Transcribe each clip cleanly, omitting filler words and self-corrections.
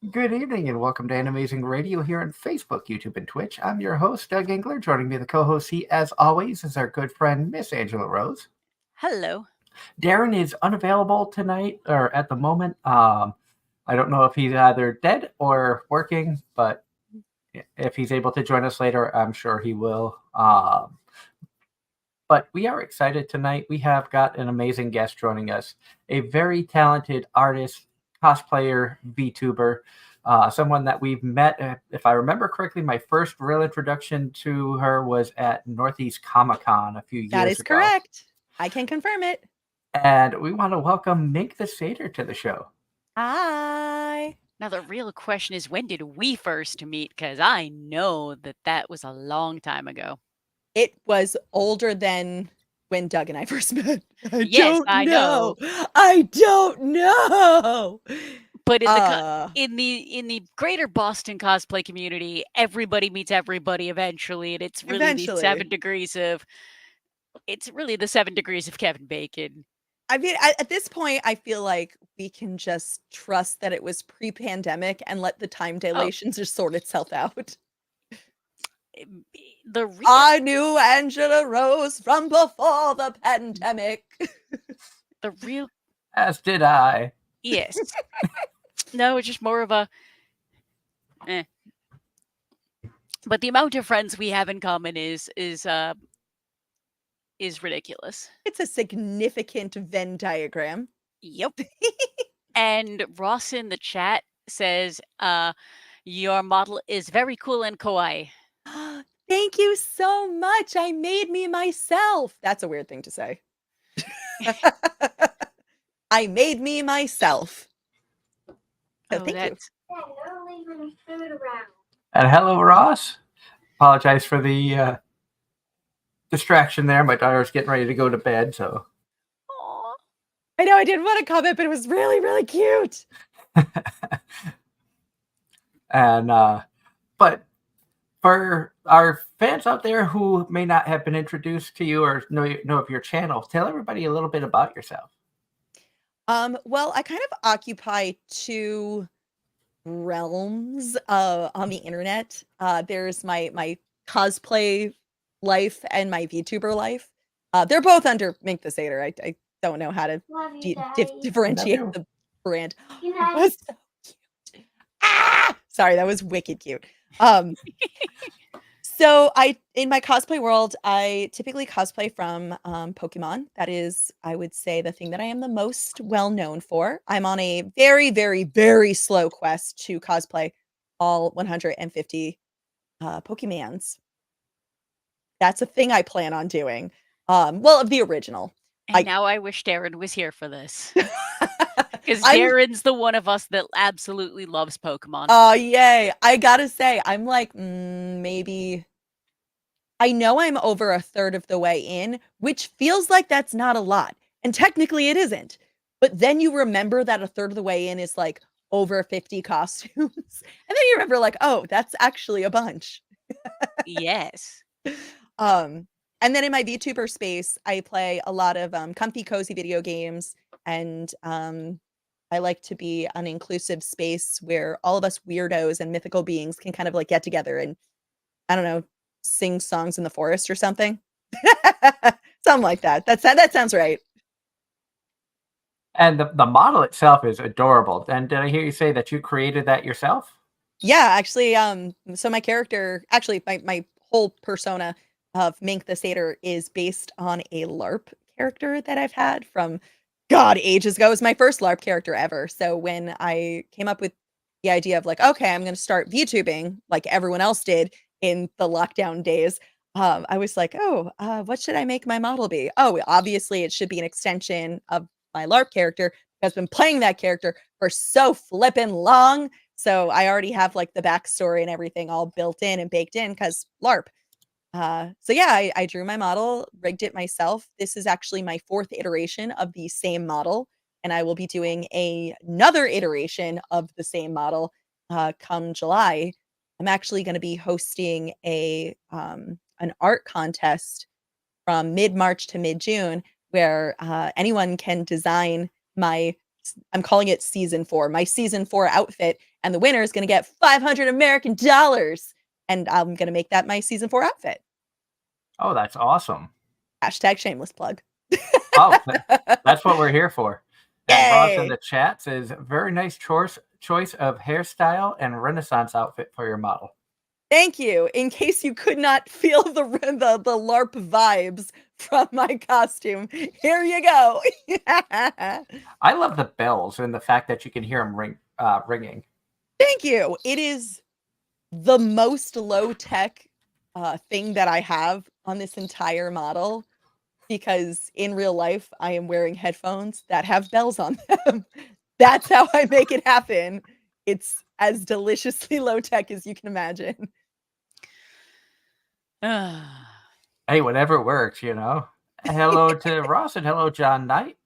Good evening and welcome to Anime-Zing Radio here on Facebook, YouTube, and Twitch. I'm your host, Doug Engler. Joining me, the co-host, as always, is our good friend, Miss Angela Rose. Hello. Darren is unavailable tonight, or at the moment. I don't know if he's either dead or working, but if he's able to join us later, I'm sure he will. But we are excited tonight. We have got an amazing guest joining us, a very talented artist, cosplayer, VTuber, someone that we've met. If I remember correctly, my first real introduction to her was at Northeast Comic Con a few years ago. That is correct. I can confirm it. And we want to welcome Mink the Satyr to the show. Hi. Now, the real question is, when did we first meet? Because I know that was a long time ago. It was older than when Doug and I first met. Yes, I know. I don't know. But in the greater Boston cosplay community, everybody meets everybody eventually, and it's really the 7 degrees of. It's really the 7 degrees of Kevin Bacon. I mean, at this point, I feel like we can just trust that it was pre-pandemic and let the time dilations just sort itself out. I knew Angela Rose from before the pandemic. The real... As did I. Yes. No, it's just more of a... But the amount of friends we have in common is ridiculous. It's a significant Venn diagram. Yep. And Ross in the chat says, your model is very cool and kawaii. Thank you so much. I made me myself. That's a weird thing to say. I made me myself. So thank you. And hello, Ross. Apologize for the distraction there. My daughter's getting ready to go to bed, so. Aww. I know I didn't want to comment, but it was really, really cute. And but for our fans out there who may not have been introduced to you or know of your channel, tell everybody a little bit about yourself. Well, I kind of occupy two realms on the internet. There's my cosplay life and my VTuber life. They're both under Mink the Satyr. I don't know how to differentiate the brand. That was so cute. Sorry, that was wicked cute. So in my cosplay world, I typically cosplay from Pokemon. That is, I would say, the thing that I am the most well known for. I'm on a very, very, very slow quest to cosplay all 150 Pokemons. That's a thing I plan on doing. Well, of the original. And now I wish Darren was here for this. Because Darren's the one of us that absolutely loves Pokemon. Oh, yay. I gotta say, I'm like, maybe... I know I'm over a third of the way in, which feels like that's not a lot. And technically it isn't. But then you remember that a third of the way in is like over 50 costumes. And then you remember like, oh, that's actually a bunch. Yes. And then in my VTuber space, I play a lot of comfy, cozy video games. And I like to be an inclusive space where all of us weirdos and mythical beings can kind of like get together and, I don't know, sing songs in the forest or something. Something like that. That sounds right. And the model itself is adorable. And did I hear you say that you created that yourself? Yeah, actually, so my character, actually my whole persona of Mink the Satyr is based on a LARP character that I've had from ages ago. It was my first LARP character ever. So when I came up with the idea of like, okay, I'm going to start VTubing like everyone else did in the lockdown days, I was like, oh, what should I make my model be? Oh, obviously it should be an extension of my LARP character. I've been playing that character for so flippin' long. So I already have like the backstory and everything all built in and baked in because LARP. So yeah, I drew my model, rigged it myself. This is actually my 4th iteration of the same model. And I will be doing another iteration of the same model come July. I'm actually going to be hosting an art contest from mid-March to mid-June where anyone can design my I'm calling it season 4. My season 4 outfit, and the winner is going to get $500 American dollars, and I'm going to make that my season 4 outfit. Oh, that's awesome. Hashtag shameless plug. Oh, that's what we're here for. And Yay! Ross in the chat says, very nice choice of hairstyle and Renaissance outfit for your model. Thank you. In case you could not feel the LARP vibes from my costume, here you go. I love the bells and the fact that you can hear them ringing. Thank you. It is the most low-tech thing that I have on this entire model, because in real life, I am wearing headphones that have bells on them. That's how I make it happen. It's as deliciously low-tech as you can imagine. Hey, whatever works, you know. Hello to Ross and hello, John Knight.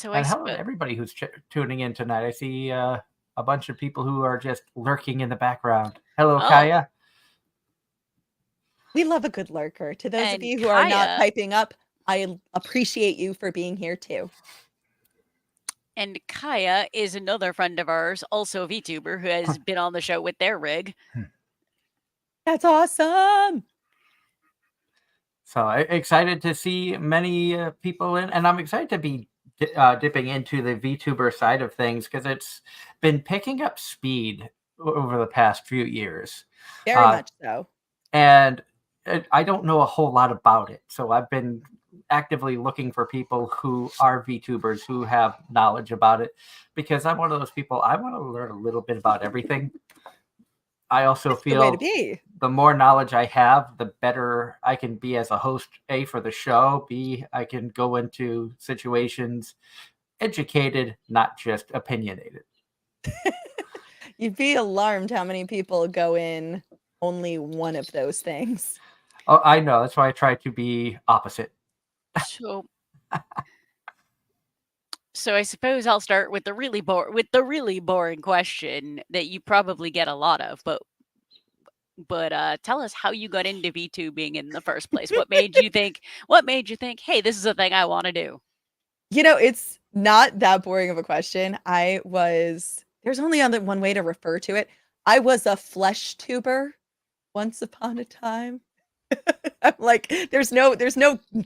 And hello to everybody who's tuning in tonight. I see a bunch of people who are just lurking in the background. Hello, Kaya. We love a good lurker. To those of you who are not piping up, I appreciate you for being here too. And Kaya is another friend of ours, also a VTuber, who has been on the show with their rig. That's awesome. So excited to see many people in, and I'm excited to be dipping into the VTuber side of things, because it's been picking up speed over the past few years. Very much so. And I don't know a whole lot about it. So I've been actively looking for people who are VTubers who have knowledge about it, because I'm one of those people, I want to learn a little bit about everything. I also feel the more knowledge I have, the better I can be as a host, A, for the show, B, I can go into situations educated, not just opinionated. You'd be alarmed how many people go in only one of those things. Oh, I know. That's why I try to be opposite. So I suppose I'll start with the really boring question that you probably get a lot of, but tell us how you got into VTubing in the first place. What made you think, hey, this is a thing I want to do? You know, it's not that boring of a question. There's only one way to refer to it. I was a flesh tuber once upon a time. I'm like, there's no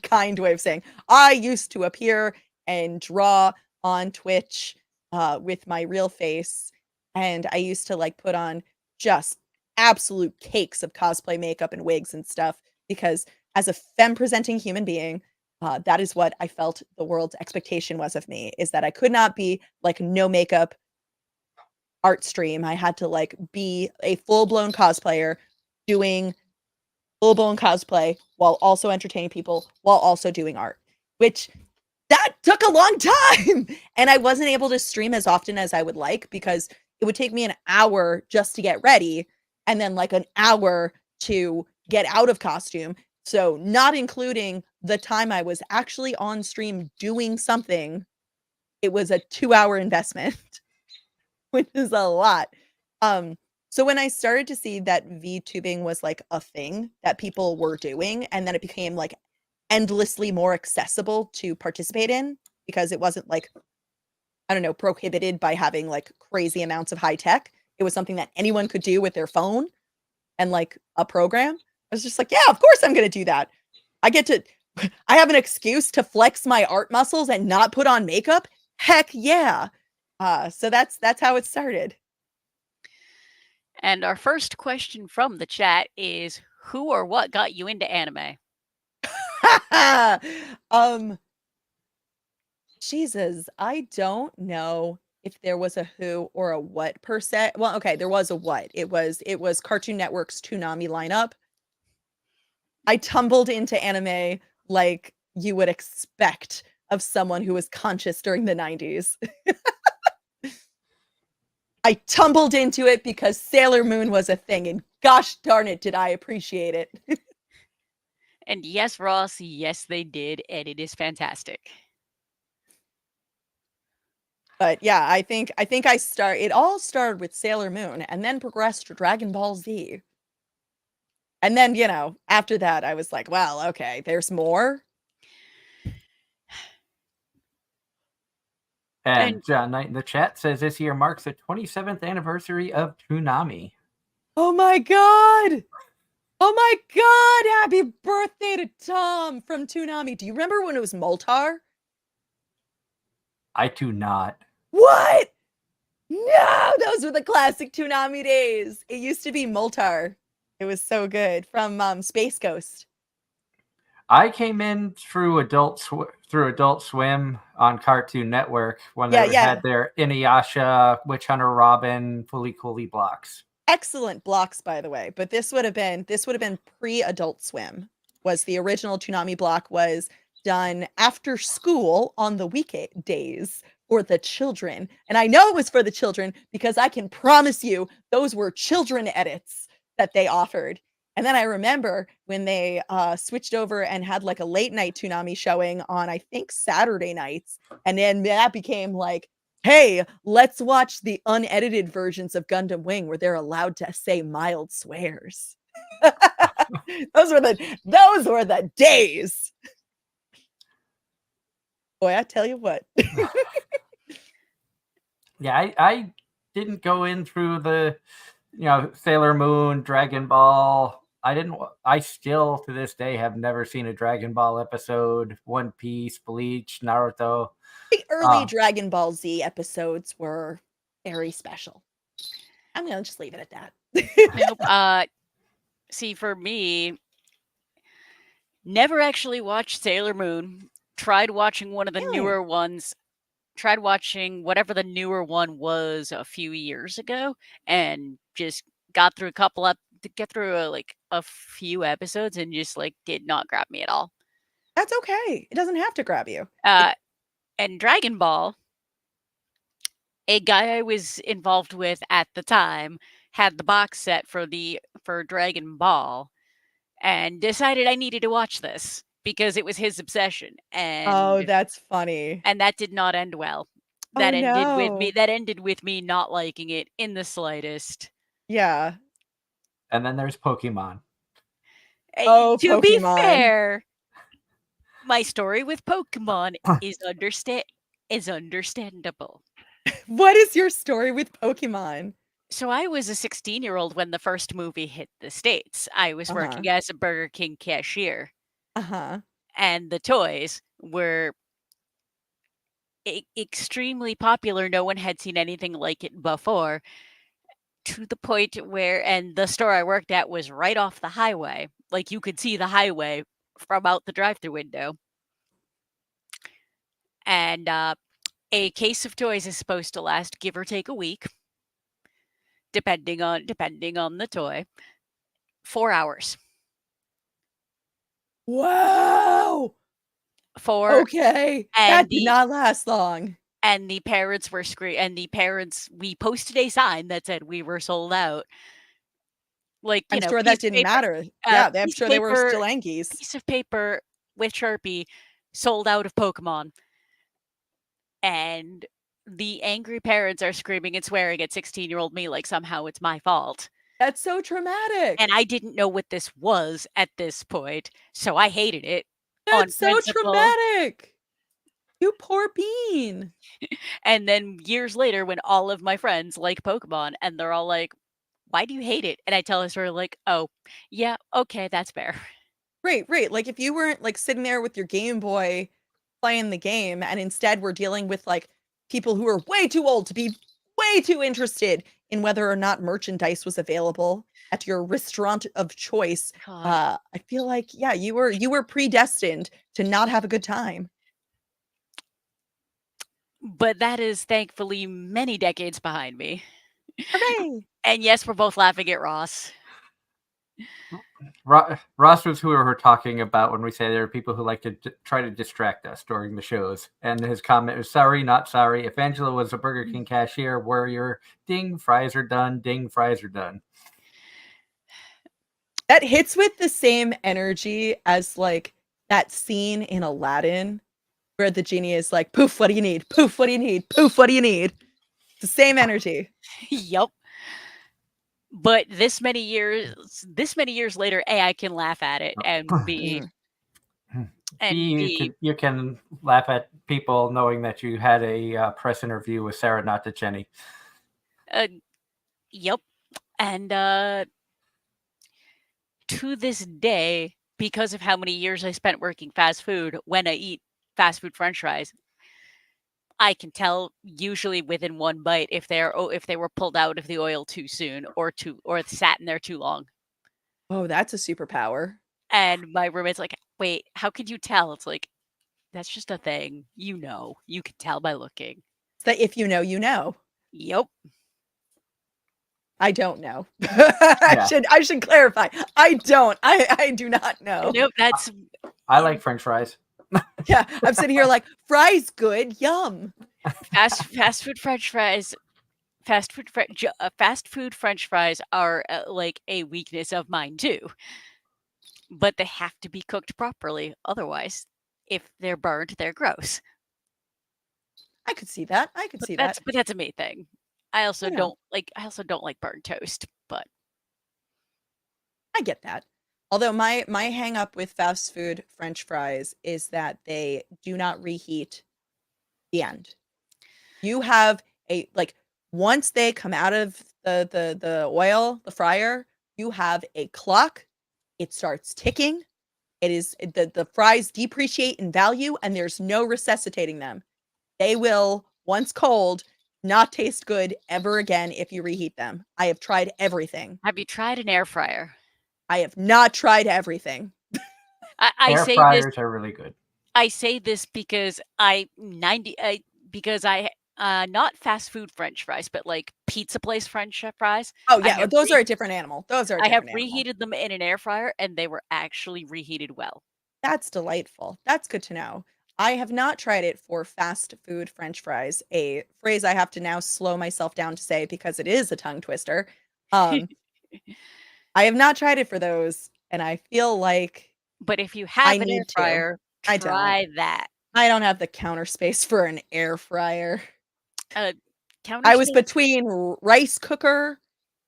kind way of saying. I used to appear and draw on Twitch with my real face, and I used to like put on just absolute cakes of cosplay makeup and wigs and stuff, because as a femme presenting human being, that is what I felt the world's expectation was of me, is that I could not be like no makeup art stream. I had to like be a full-blown cosplayer doing full-blown cosplay while also entertaining people, while also doing art, which that took a long time. And I wasn't able to stream as often as I would like, because it would take me an hour just to get ready, and then like an hour to get out of costume. So not including the time I was actually on stream doing something, it was a 2-hour investment, which is a lot. So when I started to see that VTubing was like a thing that people were doing, and then it became like endlessly more accessible to participate in, because it wasn't like, I don't know, prohibited by having like crazy amounts of high tech. It was something that anyone could do with their phone and like a program. I was just like, yeah, of course I'm going to do that. I have an excuse to flex my art muscles and not put on makeup. Heck yeah. So that's how it started. And our first question from the chat is, who or what got you into anime? Jesus, I don't know if there was a who or a what per se. Well, okay, there was a what. It was Cartoon Network's Toonami lineup. I tumbled into anime like you would expect of someone who was conscious during the 90s. I tumbled into it because Sailor Moon was a thing, and gosh darn it, did I appreciate it. And yes, Ross, yes, they did, and it is fantastic. But yeah, I think it all started with Sailor Moon and then progressed to Dragon Ball Z. And then, you know, after that, I was like, well, okay, there's more. And John Knight in the chat says this year marks the 27th anniversary of Toonami. Oh my god! Oh my god! Happy birthday to Tom from Toonami. Do you remember when it was Moltar? I do not. What? No, those were the classic Toonami days. It used to be Moltar. It was so good from Space Ghost. I came in through Adult Swim on Cartoon Network when they had their Inuyasha, Witch Hunter Robin, Fully Cooley blocks. Excellent blocks, by the way. But this would have been pre-Adult Swim. Was the original Toonami block was done after school on the weekdays for the children. And I know it was for the children because I can promise you those were children edits that they offered. And then I remember when they switched over and had like a late night Toonami showing on, I think, Saturday nights. And then that became like, hey, let's watch the unedited versions of Gundam Wing where they're allowed to say mild swears. Those were the days. Boy, I tell you what. Yeah, I didn't go in through the, Sailor Moon, Dragon Ball. I still to this day have never seen a Dragon Ball episode, One Piece, Bleach, Naruto. The early Dragon Ball Z episodes were very special. I'm going to just leave it at that. Nope. See, for me, never actually watched Sailor Moon. Tried watching one of the newer ones. Tried watching whatever the newer one was a few years ago, and just got through a few episodes, and just did not grab me at all. That's okay. It doesn't have to grab you. And Dragon Ball, a guy I was involved with at the time had the box set for Dragon Ball, and decided I needed to watch this because it was his obsession. And that's funny. And that did not end well. That ended with me not liking it in the slightest. Yeah. And then there's Pokemon. To be fair, my story with Pokemon is understandable. What is your story with Pokemon? So I was a 16-year-old when the first movie hit the States. I was working as a Burger King cashier. And the toys were extremely popular. No one had seen anything like it before, to the point where, and the store I worked at was right off the highway. Like, you could see the highway from out the drive-thru window. And a case of toys is supposed to last give or take a week, depending on the toy. 4 hours. Wow. Okay. That did not last long. And the parents were we posted a sign that said we were sold out. I'm sure that didn't matter. Yeah, I'm sure they were still Angies. Piece of paper with Sharpie, sold out of Pokemon. And the angry parents are screaming and swearing at 16-year-old me like somehow it's my fault. That's so traumatic. And I didn't know what this was at this point, so I hated it. That's so traumatic. You poor bean. And then years later, when all of my friends like Pokemon, and they're all like, why do you hate it? And I tell a story like, oh, yeah, okay, that's fair. Right. Like, if you weren't sitting there with your Game Boy playing the game, and instead we're dealing with people who are way too old to be way too interested in whether or not merchandise was available at your restaurant of choice. I feel like, yeah, you were predestined to not have a good time. But that is thankfully many decades behind me. Hooray! And yes, we're both laughing at Ross. Ross was who we were talking about when we say there are people who like to try to distract us during the shows. And his comment was, sorry, not sorry. If Angela was a Burger King cashier, warrior, ding, fries are done, ding, fries are done. That hits with the same energy as that scene in Aladdin where the genie is like, poof, what do you need? Poof, what do you need? Poof, what do you need? It's the same energy. Yep. But this many years later, A, I can laugh at it, and B, And you can laugh at people knowing that you had a press interview with Sarah, not to Jenny. Yep. And to this day, because of how many years I spent working fast food, when I eat fast food French fries, I can tell usually within one bite if they were pulled out of the oil too soon or sat in there too long. Oh, that's a superpower. And my roommate's like, "Wait, how could you tell?" It's like, that's just a thing. You can tell by looking. That if you know, you know. Yep. I don't know. I should clarify. I don't. I do not know. Nope, I like French fries. Yeah, I'm sitting here like fries good, yum. Fast food French fries. Fast food French fries are like a weakness of mine too. But they have to be cooked properly. Otherwise, if they're burnt, they're gross. I could see that. But that's a me thing. I also don't like burnt toast, but I get that. Although my hang up with fast food French fries is that they do not reheat the end. You have once they come out of the oil, the fryer, you have a clock. It starts ticking. It is the fries depreciate in value and there's no resuscitating them. They will, once cold, not taste good ever again if you reheat them. I have tried everything. Have you tried an air fryer? I have not tried everything. Air fryers are really good. I say this because not fast food French fries, but like pizza place French fries. Oh yeah, those are a different animal. I have reheated them in an air fryer and they were actually reheated well. That's delightful. That's good to know. I have not tried it for fast food French fries, a phrase I have to now slow myself down to say because it is a tongue twister. I have not tried it for those, and I feel like but if you have an air fryer, try that. I don't have the counter space for an air fryer. I was between rice cooker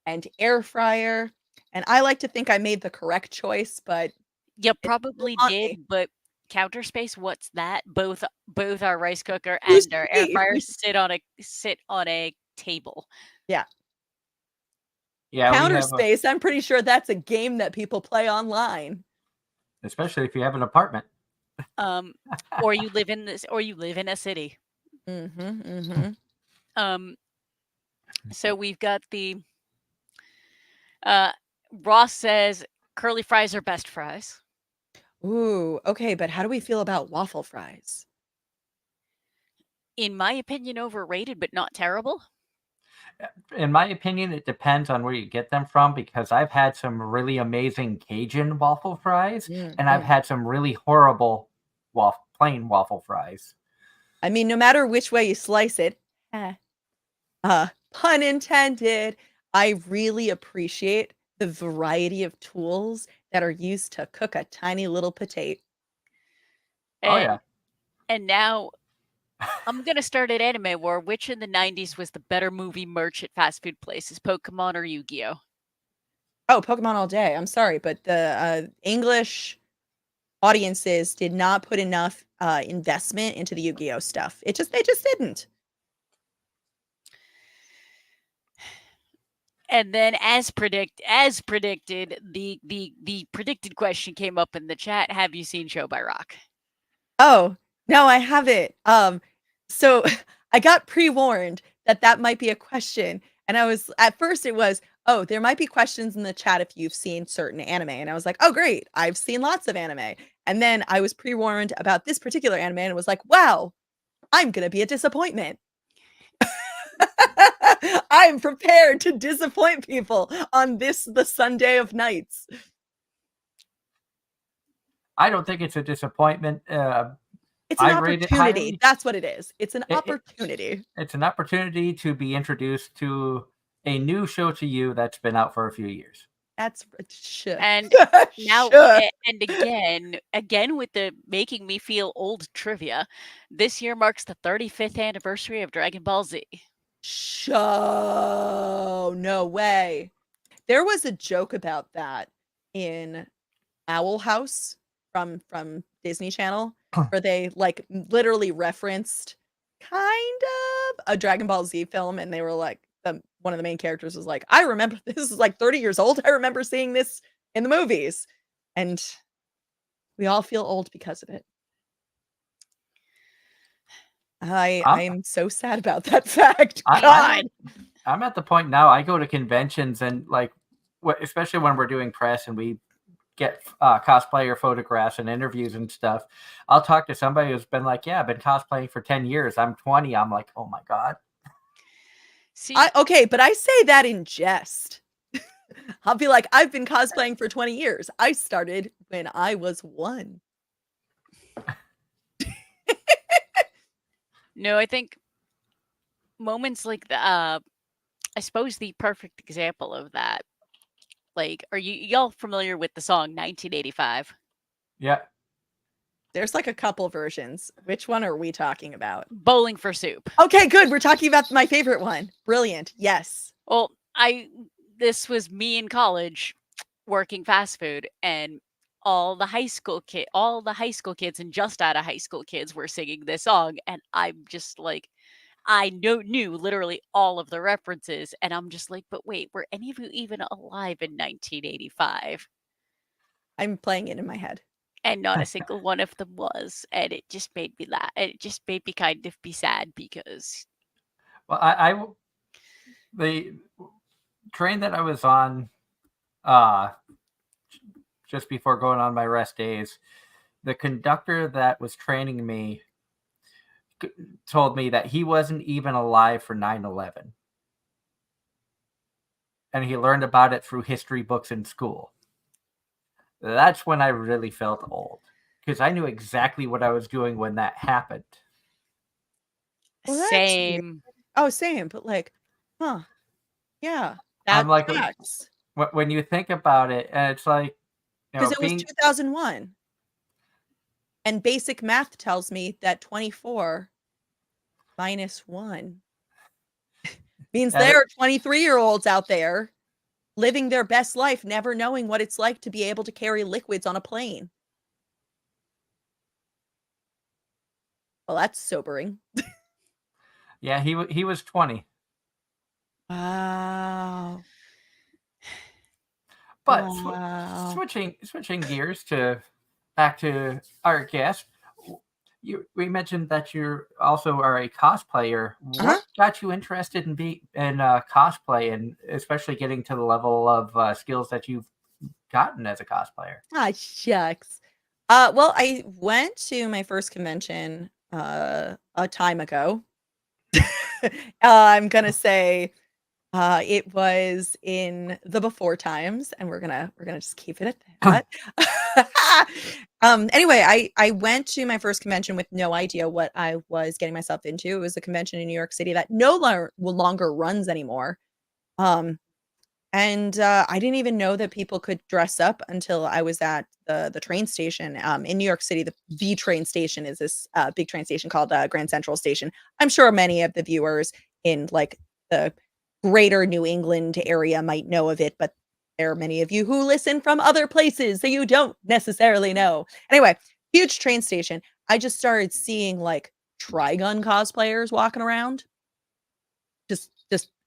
and air fryer, and I like to think I made the correct choice, but you probably did. But counter space, what's that? Both our rice cooker and our air fryer sit on a table. Yeah. Yeah. Counter space. I'm pretty sure that's a game that people play online. Especially if you have an apartment. Or you live in a city. So we've got the Ross says curly fries are best fries. Ooh, okay, but how do we feel about waffle fries? In my opinion, overrated, but not terrible. In my opinion, it depends on where you get them from because I've had some really amazing Cajun waffle fries and I've had some really horrible plain waffle fries. I mean, no matter which way you slice it, pun intended, I really appreciate the variety of tools that are used to cook a tiny little potato. Oh yeah. And now I'm going to start an anime war. Which in the 90s was the better movie merch at fast food places, Pokemon or Yu-Gi-Oh? Oh, Pokemon all day. I'm sorry, but the English audiences did not put enough investment into the Yu-Gi-Oh stuff. They just didn't. And then as predicted, the predicted question came up in the chat. Have you seen Show by Rock? Oh, no, I haven't. So I got pre-warned that might be a question. And at first it was, oh, there might be questions in the chat if you've seen certain anime. And I was like, oh, great. I've seen lots of anime. And then I was pre-warned about this particular anime and it was like, wow, I'm going to be a disappointment. I'm prepared to disappoint people on the Sunday of nights. I don't think it's a disappointment. It's an opportunity. That's what it is. It's an opportunity. It's an opportunity to be introduced to a new show to you that's been out for a few years. That's should. And now, and again with the making me feel old trivia, this year marks the 35th anniversary of Dragon Ball Z. Show. No way. There was a joke about that in Owl House from Disney Channel where they like literally referenced kind of a Dragon Ball Z film, and they were like, one of the main characters was like, I remember this is like 30 years old. I remember seeing this in the movies, and we all feel old because of it. I'm so sad about that fact. God. I'm at the point now. I go to conventions and like, especially when we're doing press and we get cosplayer photographs and interviews and stuff. I'll talk to somebody who's been like, "Yeah, I've been cosplaying for 10 years. I'm 20." I'm like, "Oh my god." See, okay, but I say that in jest. I'll be like, I've been cosplaying for 20 years. I started when I was 1. No, I think moments like the I suppose the perfect example of that. Like, are y'all familiar with the song 1985? Yeah. There's like a couple versions. Which one are we talking about? Bowling for Soup. Okay, good. We're talking about my favorite one. Brilliant. Yes. Well, this was me in college working fast food, and all the high school kids and just out of high school kids were singing this song, and I'm just like, I knew literally all of the references, and I'm just like, but wait, were any of you even alive in 1985? I'm playing it in my head. And not a single one of them was, and it just made me laugh. It just made me kind of be sad because. Well, the train that I was on, just before going on my rest days, the conductor that was training me told me that he wasn't even alive for 9/11, and he learned about it through history books in school. That's when I really felt old, because I knew exactly what I was doing when that happened. Well, same. Oh, same. But like, huh? Yeah. I'm like, tracks. When you think about it, and it's like, because it was 2001, and basic math tells me that 24 minus 1 means there are 23-year-olds out there living their best life, never knowing what it's like to be able to carry liquids on a plane. Well, that's sobering. Yeah, he was 20. Wow. But switching gears back to our guest, we mentioned that you also are a cosplayer. What got you interested in cosplay, and especially getting to the level of skills that you've gotten as a cosplayer? Ah, shucks. Well, I went to my first convention a time ago. I'm gonna say it was in the before times, and we're gonna just keep it at that. Anyway, I went to my first convention with no idea what I was getting myself into. It was a convention in New York City that no longer runs anymore. And I didn't even know that people could dress up until I was at the train station in New York City. The train station is this big train station called Grand Central Station. I'm sure many of the viewers in like the greater New England area might know of it, but there are many of you who listen from other places, so you don't necessarily know. Anyway, huge train station. I just started seeing like Trigun cosplayers walking around. Just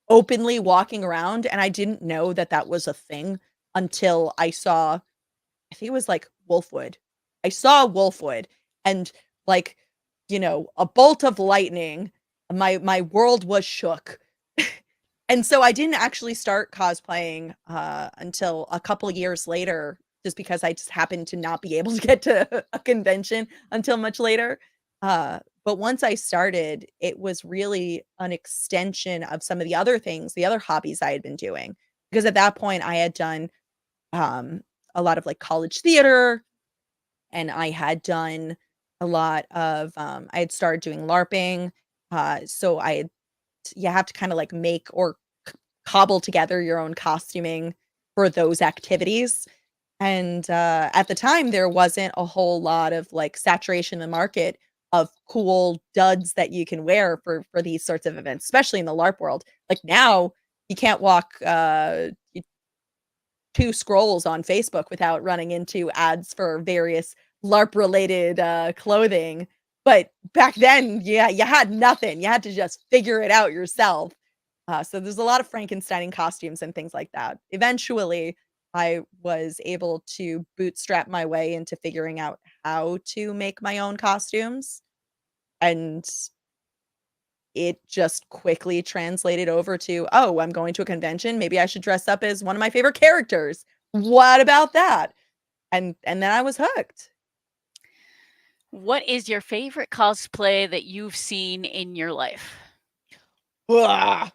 openly walking around, and I didn't know that that was a thing until I saw, I think it was like Wolfwood. I saw Wolfwood, and like, a bolt of lightning, my world was shook. And so I didn't actually start cosplaying until a couple years later, just because I just happened to not be able to get to a convention until much later. But once I started, it was really an extension of some of the other things, the other hobbies I had been doing. Because at that point, I had done a lot of like college theater, and I had done a lot of, I had started doing LARPing. So you have to kind of like make or cobble together your own costuming for those activities. And at the time, there wasn't a whole lot of like saturation in the market of cool duds that you can wear for these sorts of events, especially in the LARP world. Like now, you can't walk 2 scrolls on Facebook without running into ads for various LARP related clothing. But back then, yeah, you had nothing. You had to just figure it out yourself. So there's a lot of Frankensteining costumes and things like that. Eventually, I was able to bootstrap my way into figuring out how to make my own costumes, and it just quickly translated over to, "Oh, I'm going to a convention, maybe I should dress up as one of my favorite characters. What about that?" And then I was hooked. What is your favorite cosplay that you've seen in your life? Ugh.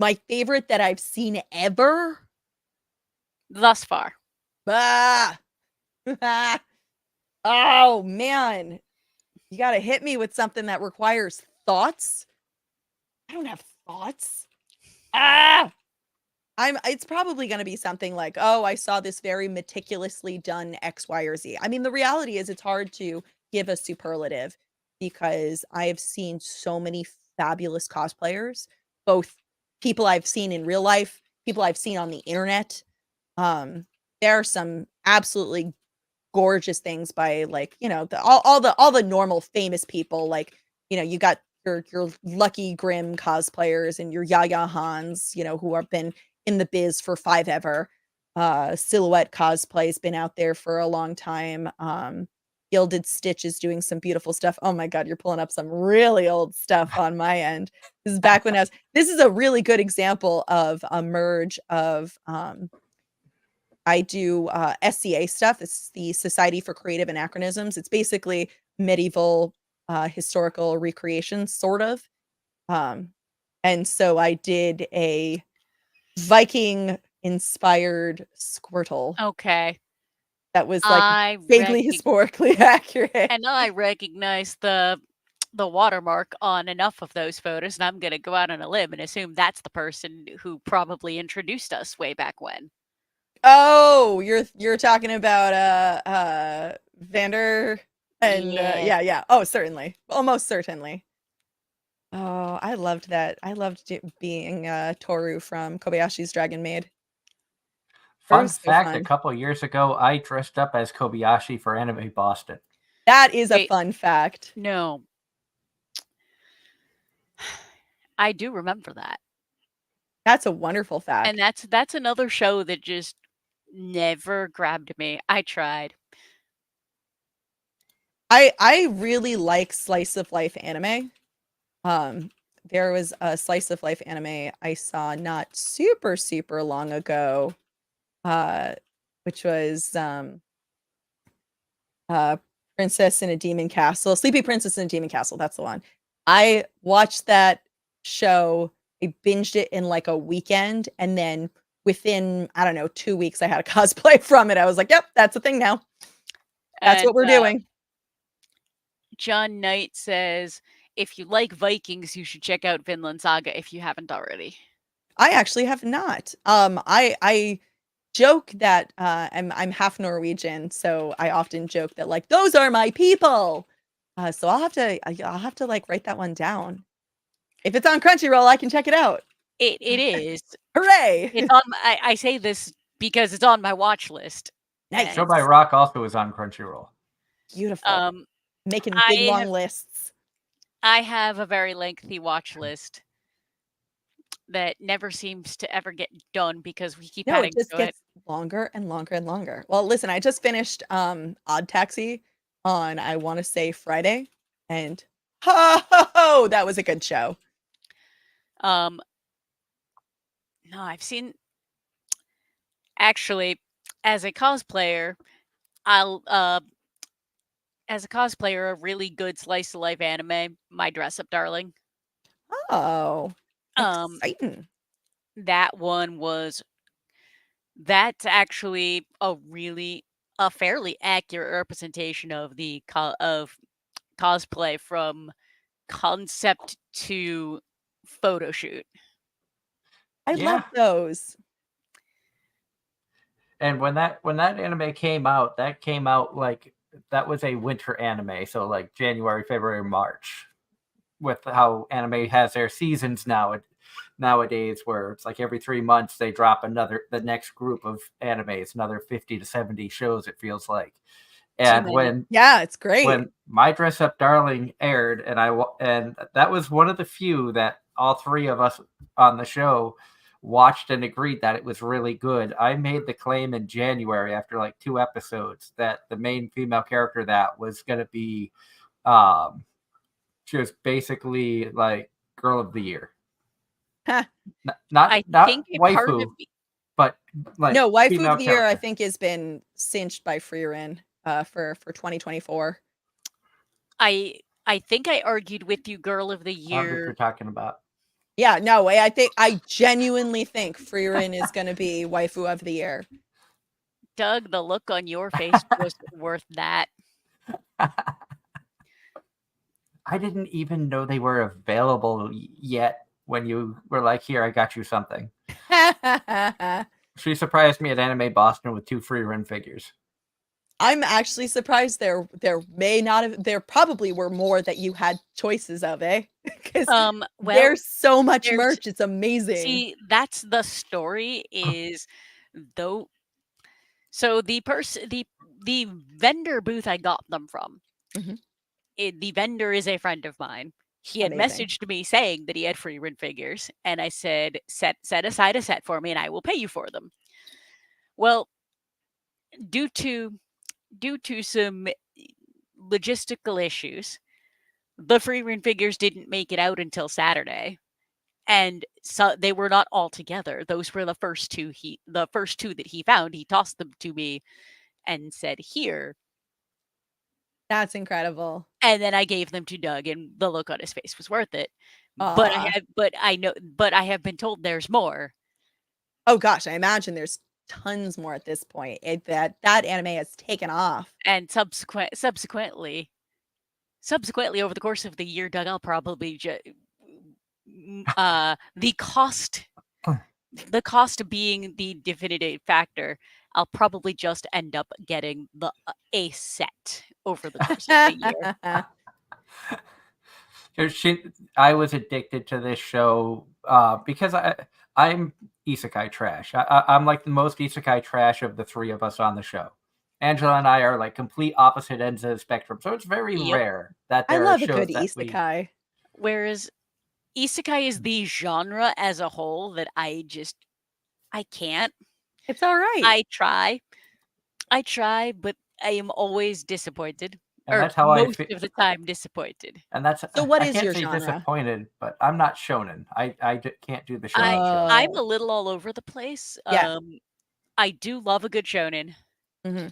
My favorite that I've seen ever? Thus far. Ah. Oh, man. You gotta hit me with something that requires thoughts. I don't have thoughts. Ah! It's probably gonna be something like, "Oh, I saw this very meticulously done X, Y, or Z." I mean, the reality is it's hard to give a superlative because I have seen so many fabulous cosplayers, both people I've seen in real life, people I've seen on the internet. Um, there are some absolutely gorgeous things by, like, all the normal famous people, like, you got your Lucky Grimm cosplayers and your Yaya Hans, who have been in the biz for 5 ever. Silhouette cosplay's been out there for a long time. Gilded Stitch is doing some beautiful stuff. Oh my god, you're pulling up some really old stuff on my end. This is a really good example of a merge of, I do, SCA stuff. It's the Society for Creative Anachronisms. It's basically medieval, historical recreation, sort of. Um, and so I did a Viking-inspired Squirtle Okay. that was, like, I vaguely recog historically accurate. and I recognize the watermark on enough of those photos, and I'm gonna go out on a limb and assume that's the person who probably introduced us way back when. Oh, you're talking about, Vander and, Yeah. yeah. Oh, certainly. Almost certainly. Oh, I loved that. I loved being, Toru from Kobayashi's Dragon Maid. It Fun was so fact, a fun. couple years ago, I dressed up as Kobayashi for Anime Boston. That is a Wait, fun fact. no. I do remember that. That's a wonderful And fact. that's another show that just never grabbed me. I tried. I really like slice of life anime. Um, there was a slice of life anime I saw not super, super long ago, uh, which was, uh, Princess in a Demon Castle, Sleepy Princess in a Demon Castle, that's the one. I watched that show, I binged it in, like, a weekend, and then within, I don't know, 2 weeks, I had a cosplay from it. I was like, "Yep, that's a thing now. That's what And we're doing." John Knight says, if you like Vikings, you should check out Vinland Saga if you haven't already. I actually have not. I joke that, I'm half Norwegian, so I often joke that, like, "Those are my people!" So I'll have to, like, write that one down. If it's on Crunchyroll, I can check it out. It is. Hooray! It's on I say this because it's on my watch list. Nice. Show by Rock also is on Crunchyroll. Beautiful. Um, Making big, long have lists. I have a very lengthy watch list that never seems to ever get done because we keep No, it adding just to it. gets longer and longer and longer. Well, listen, I just finished, Odd Taxi on, I wanna say, Friday, and ho, that was a good show. Um, no, I've seen actually, as a cosplayer, I'll as a cosplayer, a really good slice of life anime, My Dress Up Darling. Oh, Um, exciting. that one was that's actually a fairly accurate representation of of cosplay from concept to photo shoot. I love Yeah. those. And when that anime came out, that came out like that was a winter anime, so like January, February, March. With how anime has their seasons nowadays, where it's like every 3 months they drop the next group of animes, another 50 to 70 shows. It feels like, And when it's great. When My Dress Up Darling aired, and that was one of the few that all three of us on the show watched and agreed that it was really good. I made the claim in January after like 2 episodes that the main female character that was going to be just basically like girl of the year. Not waifu, but like no, waifu of the year I think has been cinched by Frieren for 2024. I think I argued with you, girl of the year. I don't know what you're talking about. Yeah, no, I genuinely think Frieren is going to be waifu of the year. Doug, the look on your face was worth that. I didn't even know they were available yet when you were like, here, I got you something. She surprised me at Anime Boston with 2 Frieren figures. I'm actually surprised there probably were more that you had choices of, eh? Because there's so much merch, it's amazing. See, that's the story is though. So the vendor booth I got them from, the vendor is a friend of mine. He had messaged me saying that he had Frieren figures, and I said, set aside a set for me and I will pay you for them. Well, due to some logistical issues, the Frieren figures didn't make it out until Saturday. And so they were not all together. Those were the first two that he found. He tossed them to me and said, "Here." That's incredible. And then I gave them to Doug, and the look on his face was worth it. But I have been told there's more. Oh gosh, I imagine there's tons more at this point. That anime has taken off. And subsequently over the course of the year, Doug, I'll probably the cost being the definitive factor, I'll probably just end up getting a set over the course of the year. I was addicted to this show because I'm isekai trash. I'm like the most isekai trash of the three of us on the show. Angela and I are like complete opposite ends of the spectrum, so it's very rare that there are shows that I love a good isekai. Whereas isekai is the genre as a whole that I can't. It's all right. I try, but I am always disappointed. And that's how most of the time disappointed. And that's so. What is your genre? Disappointed, but I'm not shonen. I can't do the shonen. I'm a little all over the place. Yeah. I do love a good shonen. Mm-hmm.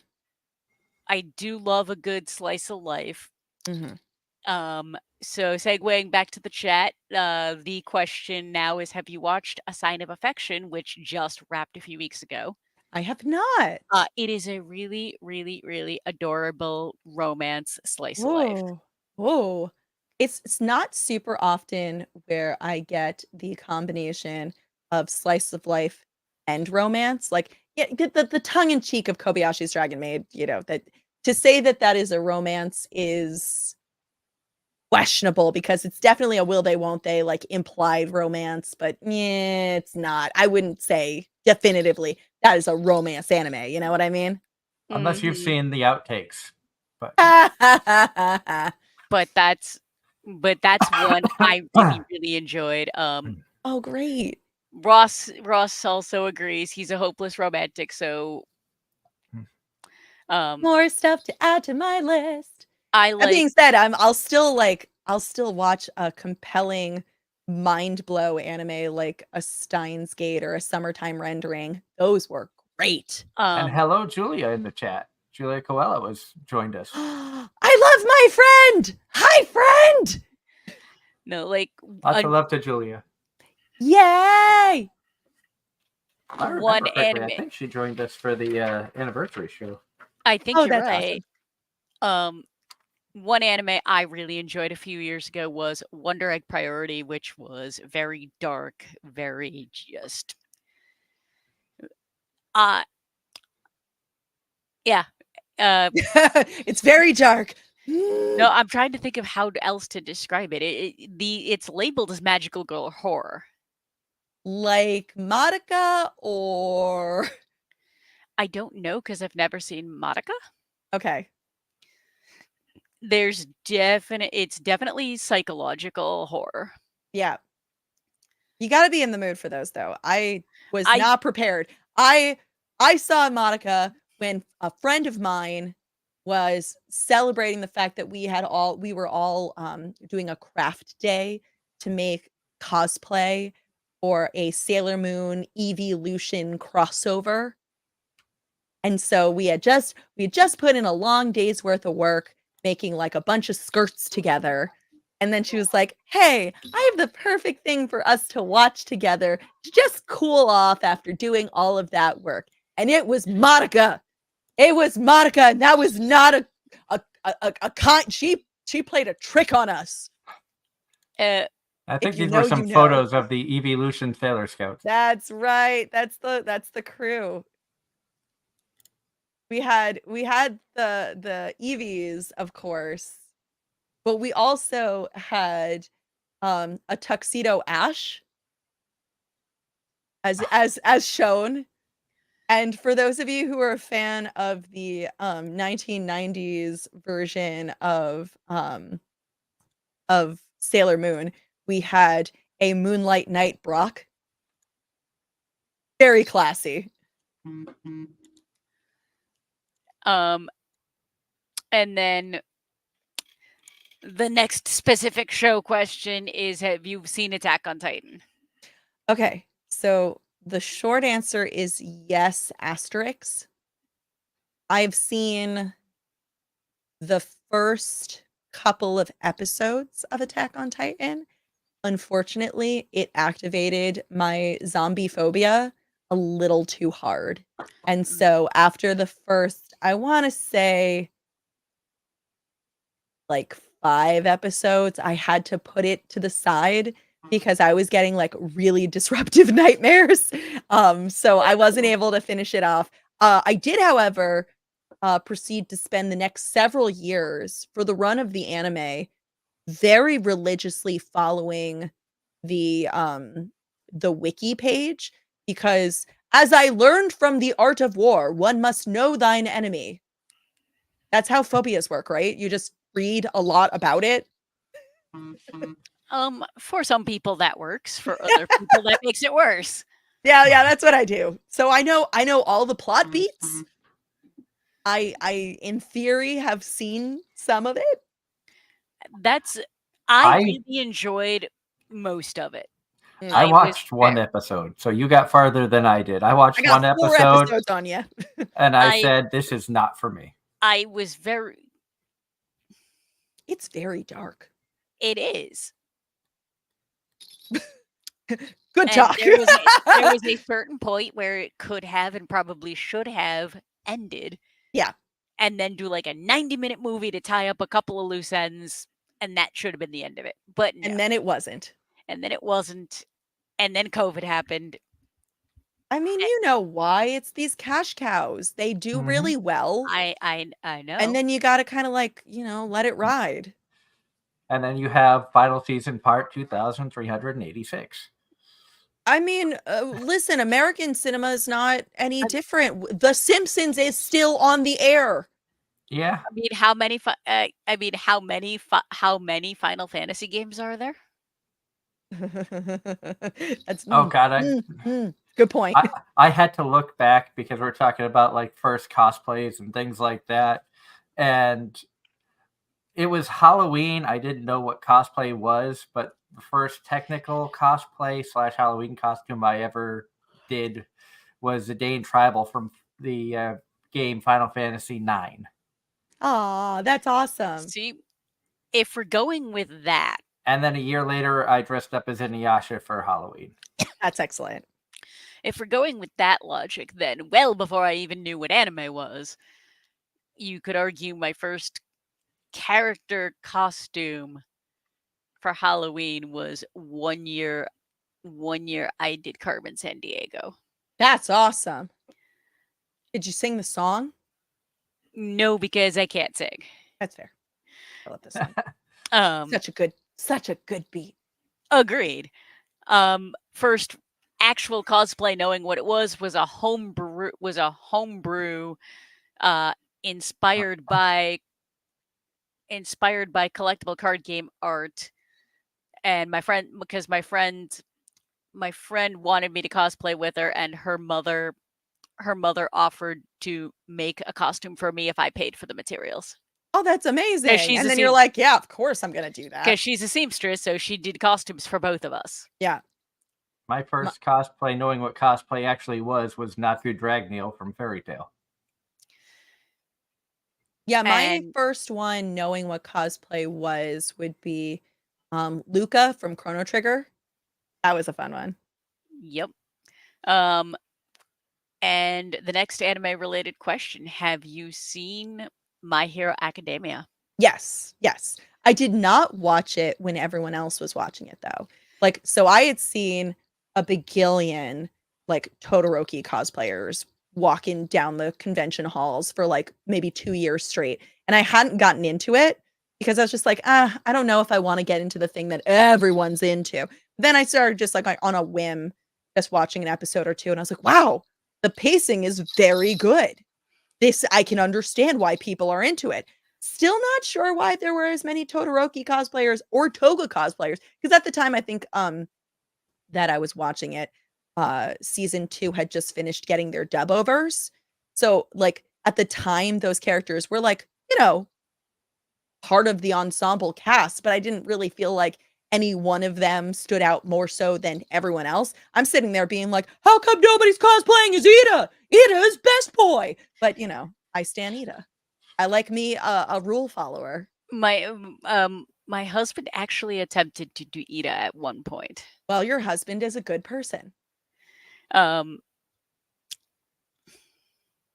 I do love a good slice of life. Mm-hmm. So segueing back to the chat, the question now is, have you watched A Sign of Affection, which just wrapped a few weeks ago? I have not. It is a really, really, really adorable romance slice of life. Whoa. It's not super often where I get the combination of slice of life and romance. Like, yeah, the tongue-in-cheek of Kobayashi's Dragon Maid, that to say that is a romance is questionable, because it's definitely a will they won't they, like, implied romance, but yeah, it's not. I wouldn't say definitively that is a romance anime, you know what I mean? Unless you've seen the outtakes. But but that's one I really, really enjoyed. Oh, great. Ross also agrees. He's a hopeless romantic, so more stuff to add to my list. That being said, I'll still watch a compelling mind blow anime like a Steins Gate or a Summertime Rendering. Those were great. And hello, Julia in the chat. Julia Coelho has joined us. I love my friend. Hi, friend. No, like lots of love to Julia. Yay! One anime. I think she joined us for the anniversary show. I think you're right. Awesome. One anime I really enjoyed a few years ago was Wonder Egg Priority, which was very dark, very just yeah. It's very dark. No, I'm trying to think of how else to describe it. It's labeled as magical girl horror. Like Madoka, or I don't know, because I've never seen Madoka. Okay. it's definitely psychological horror. Yeah. You got to be in the mood for those, though. I was not prepared. I saw Monica when a friend of mine was celebrating the fact that we were all doing a craft day to make cosplay for a Sailor Moon Evolution crossover. And so we had just put in a long day's worth of work making like a bunch of skirts together. And then she was like, "Hey, I have the perfect thing for us to watch together to just cool off after doing all of that work." And it was Monica. It was Monica, and that was not a kind. She played a trick on us. I think these were some photos of the Evolution Sailor Scouts. That's right. That's the crew. We had the Eevees, of course, but we also had a tuxedo Ash as shown. And for those of you who are a fan of the 1990s version of Sailor Moon, we had a Moonlight Knight Brock. Very classy. And then the next specific show question is, have you seen Attack on Titan? Okay, so the short answer is yes, asterisk. I've seen the first couple of episodes of Attack on Titan. Unfortunately, it activated my zombie phobia a little too hard. And so after the first, I want to say like 5 episodes, I had to put it to the side because I was getting like really disruptive nightmares. So I wasn't able to finish it off. I did, however, proceed to spend the next several years for the run of the anime very religiously following the wiki page, because as I learned from the art of war, one must know thine enemy. That's how phobias work, right? You just read a lot about it. For some people that works. For other people that makes it worse. Yeah, that's what I do. So I know all the plot beats. I in theory have seen some of it. I really enjoyed most of it. I watched one episode, so you got farther than I did. I watched one episode. 4 episodes on you. And I said, this is not for me. It's very dark. It is. Good talk. There was a certain point where it could have and probably should have ended. Yeah. And then do like a 90-minute movie to tie up a couple of loose ends, and that should have been the end of it. But no. And then it wasn't. And then COVID happened. I mean, you know why? It's these cash cows. They do really well. I know. And then you got to kind of like, let it ride. And then you have final season part 2386. I mean, listen, American cinema is not any different. The Simpsons is still on the air. Yeah. I mean, how many Final Fantasy games are there? Good point. I had to look back because we're talking about like first cosplays and things like that. And it was Halloween. I didn't know what cosplay was, but the first technical cosplay / Halloween costume I ever did was the Dane Tribal from the game Final Fantasy IX. Aw, that's awesome. See, if we're going with that. And then a year later, I dressed up as Inuyasha for Halloween. That's excellent. If we're going with that logic, then well before I even knew what anime was, you could argue my first character costume for Halloween was one year I did Carmen Sandiego. That's awesome. Did you sing the song? No, because I can't sing. That's fair. I love this song. Such a good beat. Agreed. First actual cosplay, knowing what it was a homebrew inspired by inspired by collectible card game art, and my friend wanted me to cosplay with her, and her mother offered to make a costume for me if I paid for the materials. Oh, that's amazing. And then you're like, yeah, of course I'm going to do that. Because she's a seamstress, so she did costumes for both of us. Yeah. My first cosplay, knowing what cosplay actually was Nathu Dragneel from Fairy Tail. Yeah, my first one, knowing what cosplay was, would be Luca from Chrono Trigger. That was a fun one. Yep. And the next anime-related question, have you seen My Hero Academia? Yes. I did not watch it when everyone else was watching it, though. Like, so I had seen a bagillion, like, Todoroki cosplayers walking down the convention halls for, like, maybe 2 years straight, and I hadn't gotten into it because I was just like, I don't know if I wanna get into the thing that everyone's into. Then I started just, like, on a whim, just watching an episode or 2, and I was like, "Wow, the pacing is very good. This I can understand why people are into it." Still not sure why there were as many Todoroki cosplayers or Toga cosplayers, because at the time, I think, that I was watching it, season 2 had just finished getting their dub overs. So, like, at the time, those characters were, like, part of the ensemble cast, but I didn't really feel like any one of them stood out more so than everyone else. I'm sitting there being like, "How come nobody's cosplaying as Ida? Ida is best boy!" But, I stan Ida. I like me a rule follower. My husband actually attempted to do Ida at one point. Well, your husband is a good person. And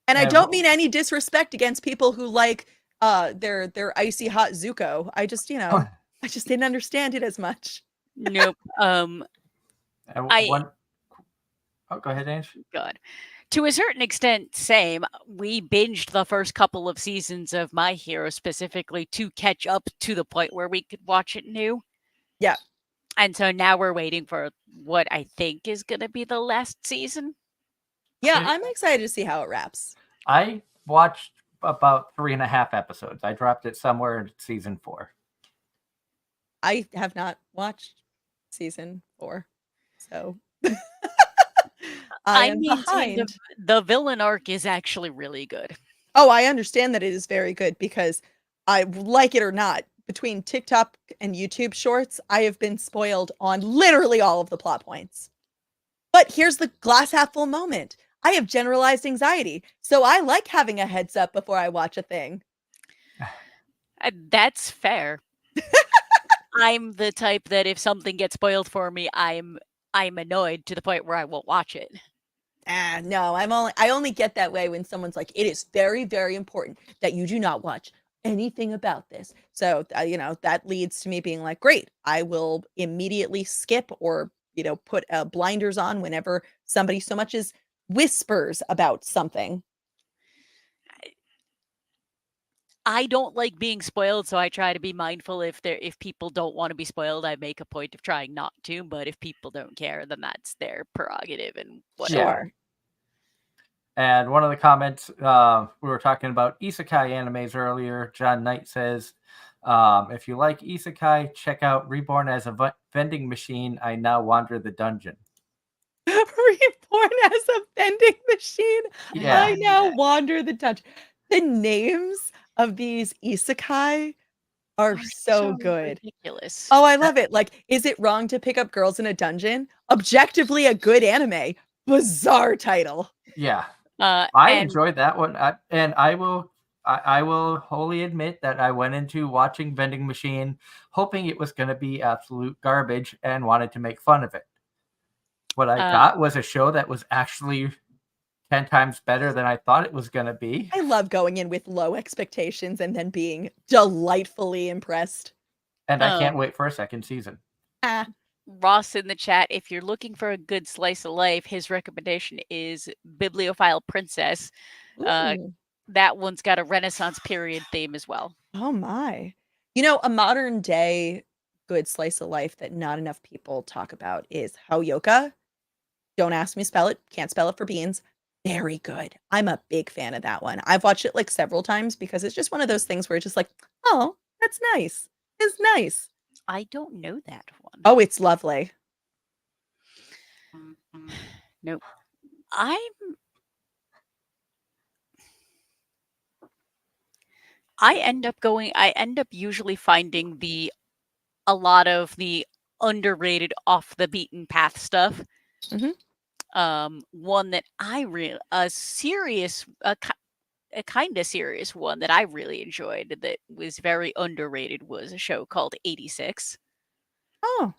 I don't mean any disrespect against people who like their icy hot Zuko. I just, I just didn't understand it as much. Nope. Oh, go ahead, Ange. God. To a certain extent, same. We binged the first couple of seasons of My Hero specifically to catch up to the point where we could watch it new. Yeah. And so now we're waiting for what I think is going to be the last season. Yeah, I'm excited to see how it wraps. I watched about 3.5 episodes. I dropped it somewhere in season 4. I have not watched season 4, so I am behind. The villain arc is actually really good. Oh, I understand that it is very good because I like it or not, between TikTok and YouTube shorts, I have been spoiled on literally all of the plot points. But here's the glass half full moment. I have generalized anxiety, so I like having a heads up before I watch a thing. That's fair. I'm the type that if something gets spoiled for me, I'm annoyed to the point where I won't watch it. No, I only get that way when someone's like, it is very, very important that you do not watch anything about this. So, that leads to me being like, great, I will immediately skip or, put blinders on whenever somebody so much as whispers about something. I don't like being spoiled, so I try to be mindful. If people don't want to be spoiled, I make a point of trying not to. But if people don't care, then that's their prerogative and whatever. Sure. And one of the comments, we were talking about isekai animes earlier. John Knight says, if you like isekai, check out Reborn as a Vending Machine. I Now Wander the Dungeon. Reborn as a vending machine. Yeah. I now wander the dungeon. The names of these isekai are so good. Ridiculous. Oh, I love it. Like, is it wrong to pick up girls in a dungeon? Objectively a good anime. Bizarre title. Yeah. I enjoyed that one. I will wholly admit that I went into watching Vending Machine hoping it was going to be absolute garbage and wanted to make fun of it. What I got was a show that was actually 10 times better than I thought it was going to be. I love going in with low expectations and then being delightfully impressed. And I can't wait for a second season. Ross in the chat, if you're looking for a good slice of life, his recommendation is Bibliophile Princess. That one's got a Renaissance period theme as well. Oh my. A modern day good slice of life that not enough people talk about is Houyoka. Don't ask me to spell it. Can't spell it for beans. Very good. I'm a big fan of that one. I've watched it like several times because it's just one of those things where it's just like, oh, That's nice. It's nice. I don't know that one. Oh, it's lovely. Nope. I end up usually finding a lot of the underrated off the beaten path stuff. One that a kind of serious one that I really enjoyed that was very underrated was a show called 86. Oh.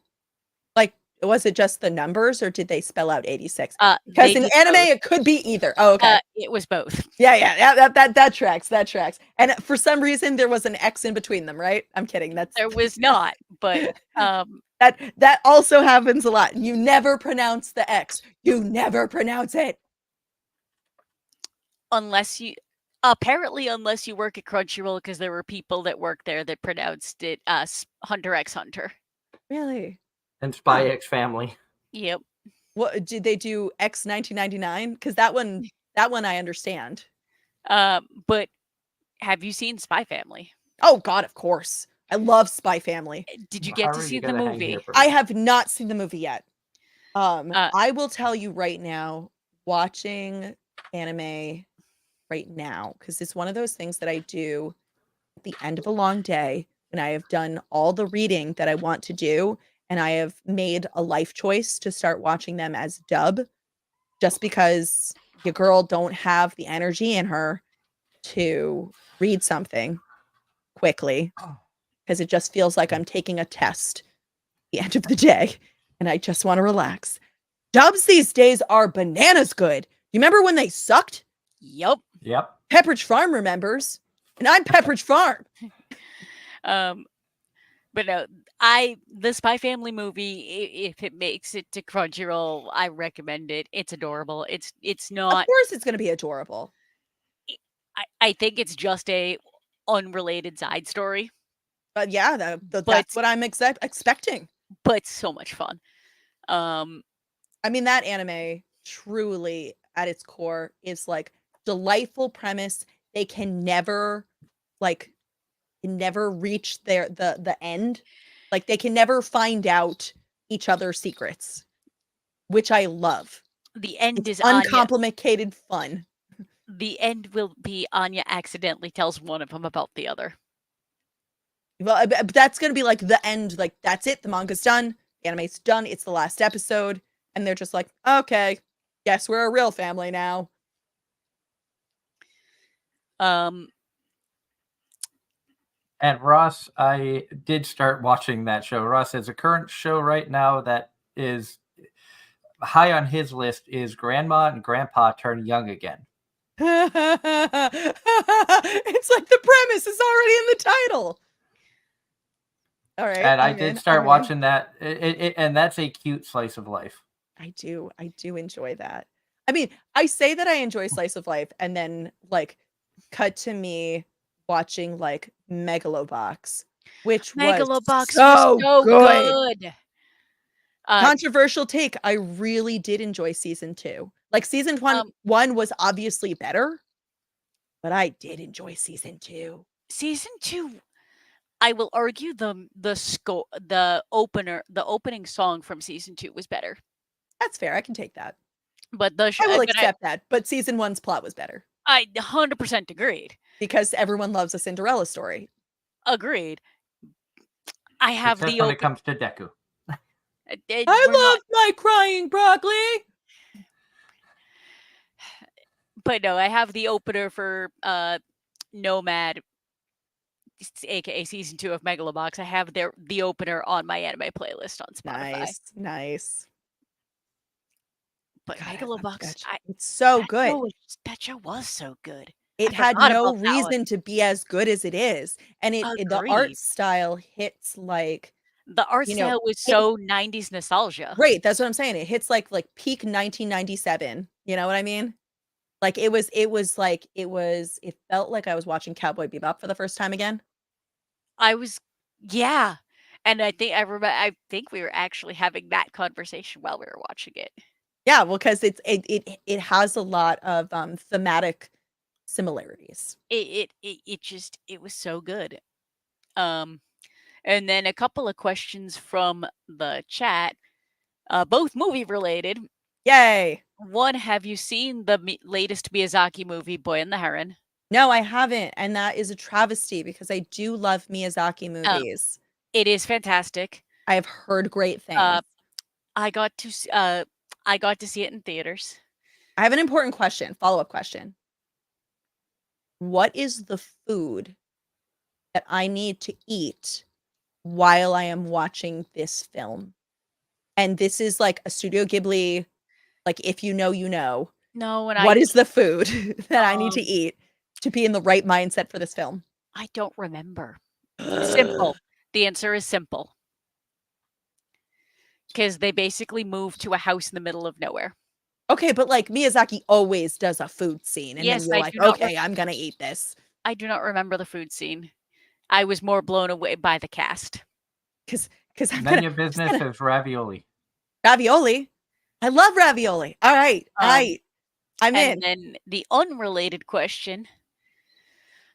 Like, was it just the numbers or did they spell out 86? They Because in did anime, both. it could be either. Oh, okay. It was both. Yeah. That tracks. That tracks. And for some reason, there was an X in between them, right? I'm kidding. There was not, but that also happens a lot. You never pronounce the X. You never pronounce it. unless you work at Crunchyroll, because there were people that worked there that pronounced it Hunter x Hunter. Really? And Spy X Family. Yep. What did they do? X 1999? Because that one I understand. But have you seen Spy Family? Oh God, of course. I love Spy Family. Did you get to see the movie? I have not seen the movie yet. I will tell you right now, watching anime right now, because it's one of those things that I do at the end of a long day when I have done all the reading that I want to do, and I have made a life choice to start watching them as dub, just because your girl don't have the energy in her to read something quickly, because it just feels like I'm taking a test at the end of the day, and I just want to relax. Dubs these days are bananas good. You remember when they sucked? Yep. Pepperidge Farm remembers, and I'm Pepperidge Farm. But no, the Spy Family movie, if it makes it to Crunchyroll, I recommend it. It's adorable. It's not. Of course, it's going to be adorable. I think it's just a unrelated side story. But yeah, that's what I'm expecting. But it's so much fun. I mean, that anime truly, at its core, is like delightful premise. They can never reach the end. Like, they can never find out each other's secrets, which I love. The end is uncomplicated fun. The end will be Anya accidentally tells one of them about the other. Well, that's going to be like the end. Like, that's it. The manga's done. The anime's done. It's the last episode. And they're just like, okay, guess we're a real family now. And Ross, I did start watching that show. Ross has a current show right now that is high on his list is Grandma and Grandpa Turn Young Again. It's like the premise is already in the title. All right. And I did start watching that. And that's a cute slice of life. I do enjoy that. I mean, I say that I enjoy slice of life, and then like cut to me watching like Megalobox, which was so good. Controversial take. I really did enjoy season 2. Like season one was obviously better, but I did enjoy season 2. Season 2, I will argue the opening song from season 2 was better. That's fair. I can take that. But I will accept that. But season 1's plot was better. I 100% agreed. Because everyone loves a Cinderella story. Agreed. I have except when it comes to Deku. I love my crying broccoli. But no, I have the opener for Nomad, aka season 2 of Megalobox. I have the opener on my anime playlist on Spotify. Nice. But Megalobox, it's so good. That show was so good. It had no reason to be as good as it is, and the art style hits like the art style was so 90s nostalgia. Right, that's what I'm saying. It hits like peak 1997. You know what I mean? Like it felt like I was watching Cowboy Bebop for the first time again. Yeah. And I think we were actually having that conversation while we were watching it. Yeah, well, because it has a lot of thematic similarities. It was so good. And then a couple of questions from the chat, both movie related. Yay! One, have you seen the latest Miyazaki movie, Boy and the Heron? No, I haven't, and that is a travesty because I do love Miyazaki movies. It is fantastic. I have heard great things. I got to see it in theaters. I have an important question, follow-up question. What is the food that I need to eat while I am watching this film? And this is like a Studio Ghibli, like if you know, you know. No, and what is the food that I need to eat to be in the right mindset for this film? I don't remember. Simple. The answer is simple. Because they basically moved to a house in the middle of nowhere. Okay, but like Miyazaki always does a food scene, and Yes, then you're like, okay, I'm gonna eat this. I do not remember the food scene. I was more blown away by the cast. Because none of your business is ravioli. Ravioli, I love ravioli. All right, I'm in. And then the unrelated question: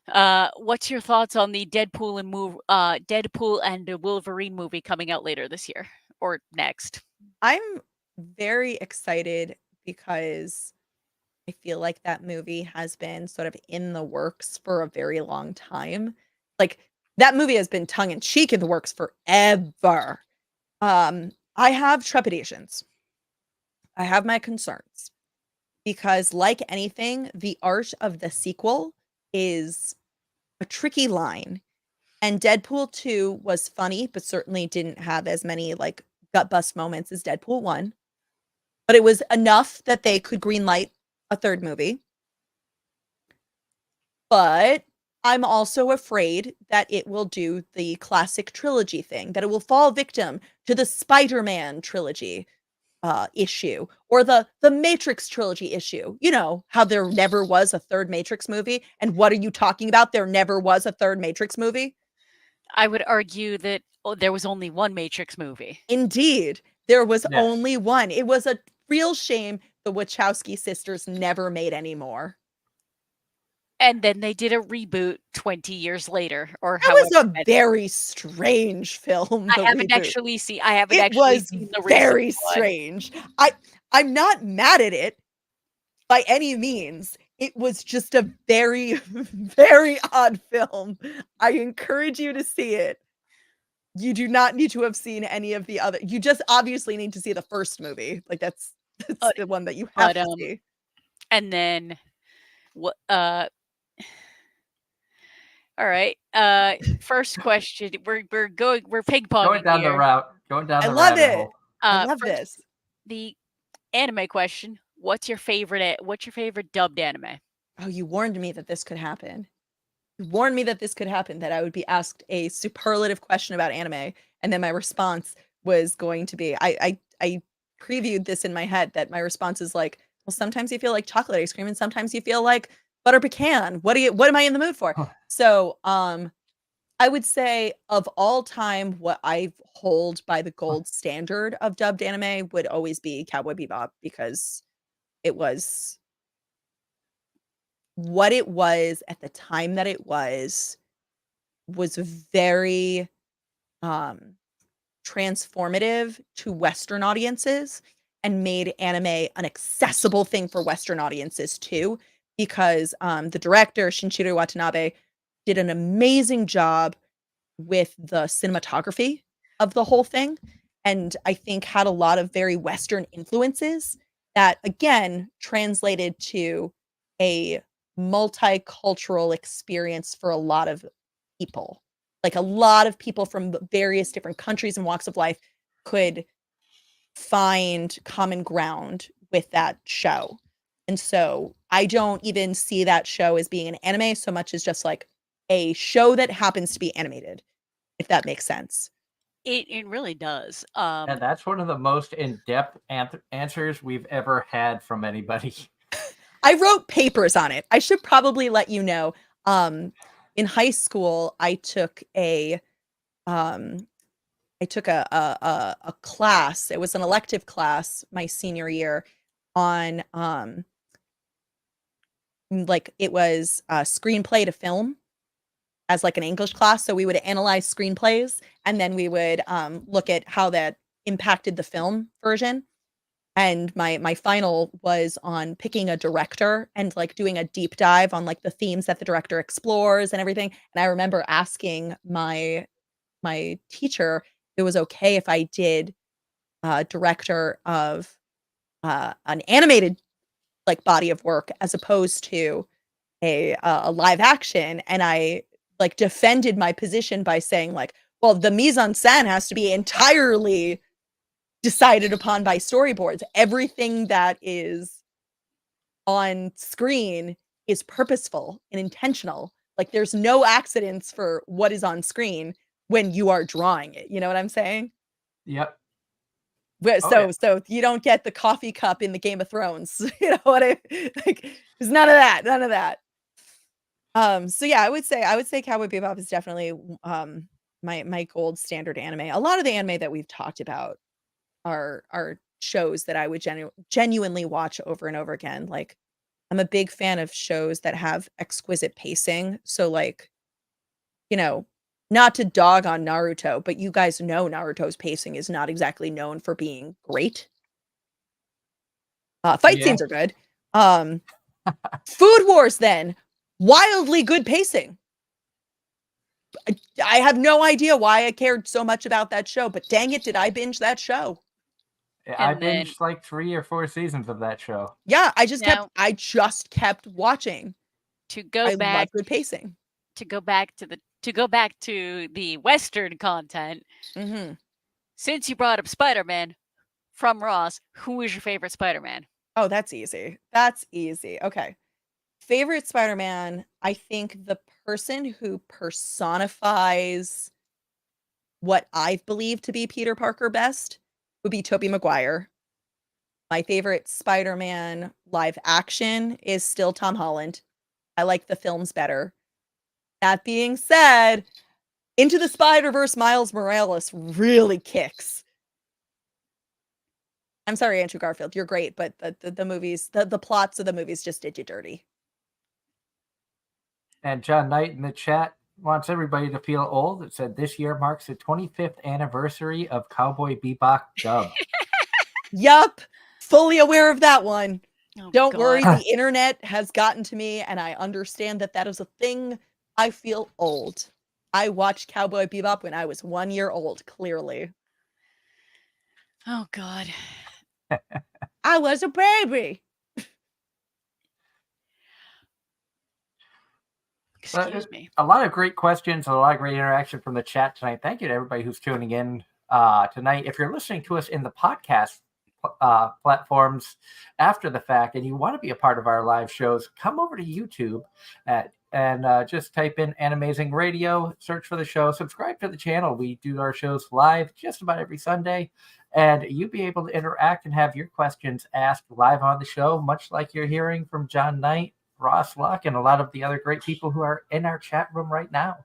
what's your thoughts on the Deadpool and the Wolverine movie coming out later this year or next? I'm very excited because I feel like that movie has been sort of in the works for a very long time. Like that movie has been tongue in cheek in the works forever. I have trepidations. I have my concerns because like anything, the art of the sequel is a tricky line. And Deadpool 2 was funny, but certainly didn't have as many like gut bust moments as Deadpool 1. But it was enough that they could greenlight a third movie. But I'm also afraid that it will do the classic trilogy thing, that it will fall victim to the Spider-Man trilogy issue or the Matrix trilogy issue. You know, how there never was a third Matrix movie. And what are you talking about? There never was a third Matrix movie? I would argue that there was only one Matrix movie. Indeed. There was only one. It was a real shame the Wachowski sisters never made any more. And then they did a reboot 20 years later, or that was a very strange film. I haven't actually seen the recent one. Very strange. I'm not mad at it by any means. It was just a very, very odd film. I encourage you to see it. You do not need to have seen any of the other. You just obviously need to see the first movie. Like that's the one that you have to see. And then what all right. First question. We're ping-ponging going down here. the route. Going down the I love rabbit it. hole. I love this. The anime question. What's your favorite dubbed anime? Oh, you warned me that this could happen. You warned me that this could happen, that I would be asked a superlative question about anime, and then my response was going to be I previewed this in my head that my response is like, well, sometimes you feel like chocolate ice cream and sometimes you feel like butter pecan. What am I in the mood for? So, I would say of all time, what I hold by the gold standard of dubbed anime would always be Cowboy Bebop, because it was what it was at the time that it was very transformative to Western audiences and made anime an accessible thing for Western audiences too, because the director Shinichiro Watanabe did an amazing job with the cinematography of the whole thing, and I think had a lot of very Western influences that again translated to a multicultural experience for a lot of people. Like a lot of people from various different countries and walks of life could find common ground with that show. And so I don't even see that show as being an anime so much as just like a show that happens to be animated, if that makes sense. It really does. And that's one of the most in-depth answers we've ever had from anybody. I wrote papers on it. I should probably let you know. In high school, I took a class. It was an elective class my senior year on like it was a screenplay to film. as like an English class. So we would analyze screenplays, and then we would look at how that impacted the film version. And my final was on picking a director and like doing a deep dive on like the themes that the director explores and everything. And I remember asking my teacher if it was okay if I did director of an animated like body of work as opposed to a live action. And I like defended my position by saying like, well, the mise en scène has to be entirely decided upon by storyboards. Everything that is on screen is purposeful and intentional. Like there's no accidents for what is on screen when you are drawing it. You know what I'm saying? Yep. So you don't get the coffee cup in the Game of Thrones. You know what I like? There's none of that. None of that. So yeah, I would say Cowboy Bebop is definitely my gold standard anime. A lot of the anime that we've talked about are shows that I would genuinely watch over and over again. Like I'm a big fan of shows that have exquisite pacing. So like, you know, not to dog on Naruto, but you guys know Naruto's pacing is not exactly known for being great. Fight scenes are good. Food Wars then, wildly good pacing. I have no idea why I cared so much about that show, but dang it, did I binge that show? I binged like 3 or 4 seasons of that show. Yeah, I just kept watching. I love good pacing. To go back to the Western content. Mm-hmm. Since you brought up Spider-Man from Ross, who is your favorite Spider-Man? Oh, that's easy. That's easy. Okay. Favorite Spider-Man, I think the person who personifies what I believe to be Peter Parker best would be Tobey Maguire. My favorite Spider-Man live action is still Tom Holland. I like the films better. That being said, Into the Spider-Verse Miles Morales really kicks. I'm sorry, Andrew Garfield, you're great, but the movies, the plots of the movies just did you dirty. And John Knight in the chat wants everybody to feel old. It said this year marks the 25th anniversary of Cowboy Bebop dub. Yup, fully aware of that one. Oh, Don't God. worry, the internet has gotten to me, and I understand that that is a thing. I feel old. I watched Cowboy Bebop when I was 1 year old, clearly. Oh, God. I was a baby. Excuse me. A lot of great questions and a lot of great interaction from the chat tonight. Thank you to everybody who's tuning in tonight. If you're listening to us in the podcast platforms after the fact and you want to be a part of our live shows, come over to YouTube and just type in Anime-Zing Radio, search for the show, subscribe to the channel. We do our shows live just about every Sunday, and you'll be able to interact and have your questions asked live on the show, much like you're hearing from John Knight, Ross Luck, and a lot of the other great people who are in our chat room right now.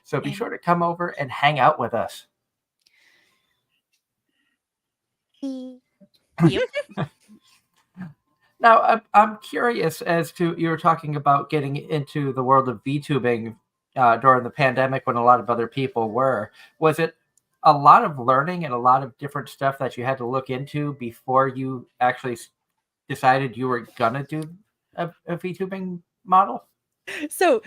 So be sure to come over and hang out with us. Yep. Now, I'm curious as to, you were talking about getting into the world of VTubing during the pandemic when a lot of other people were. Was it a lot of learning and a lot of different stuff that you had to look into before you actually decided you were going to do a VTubing model? So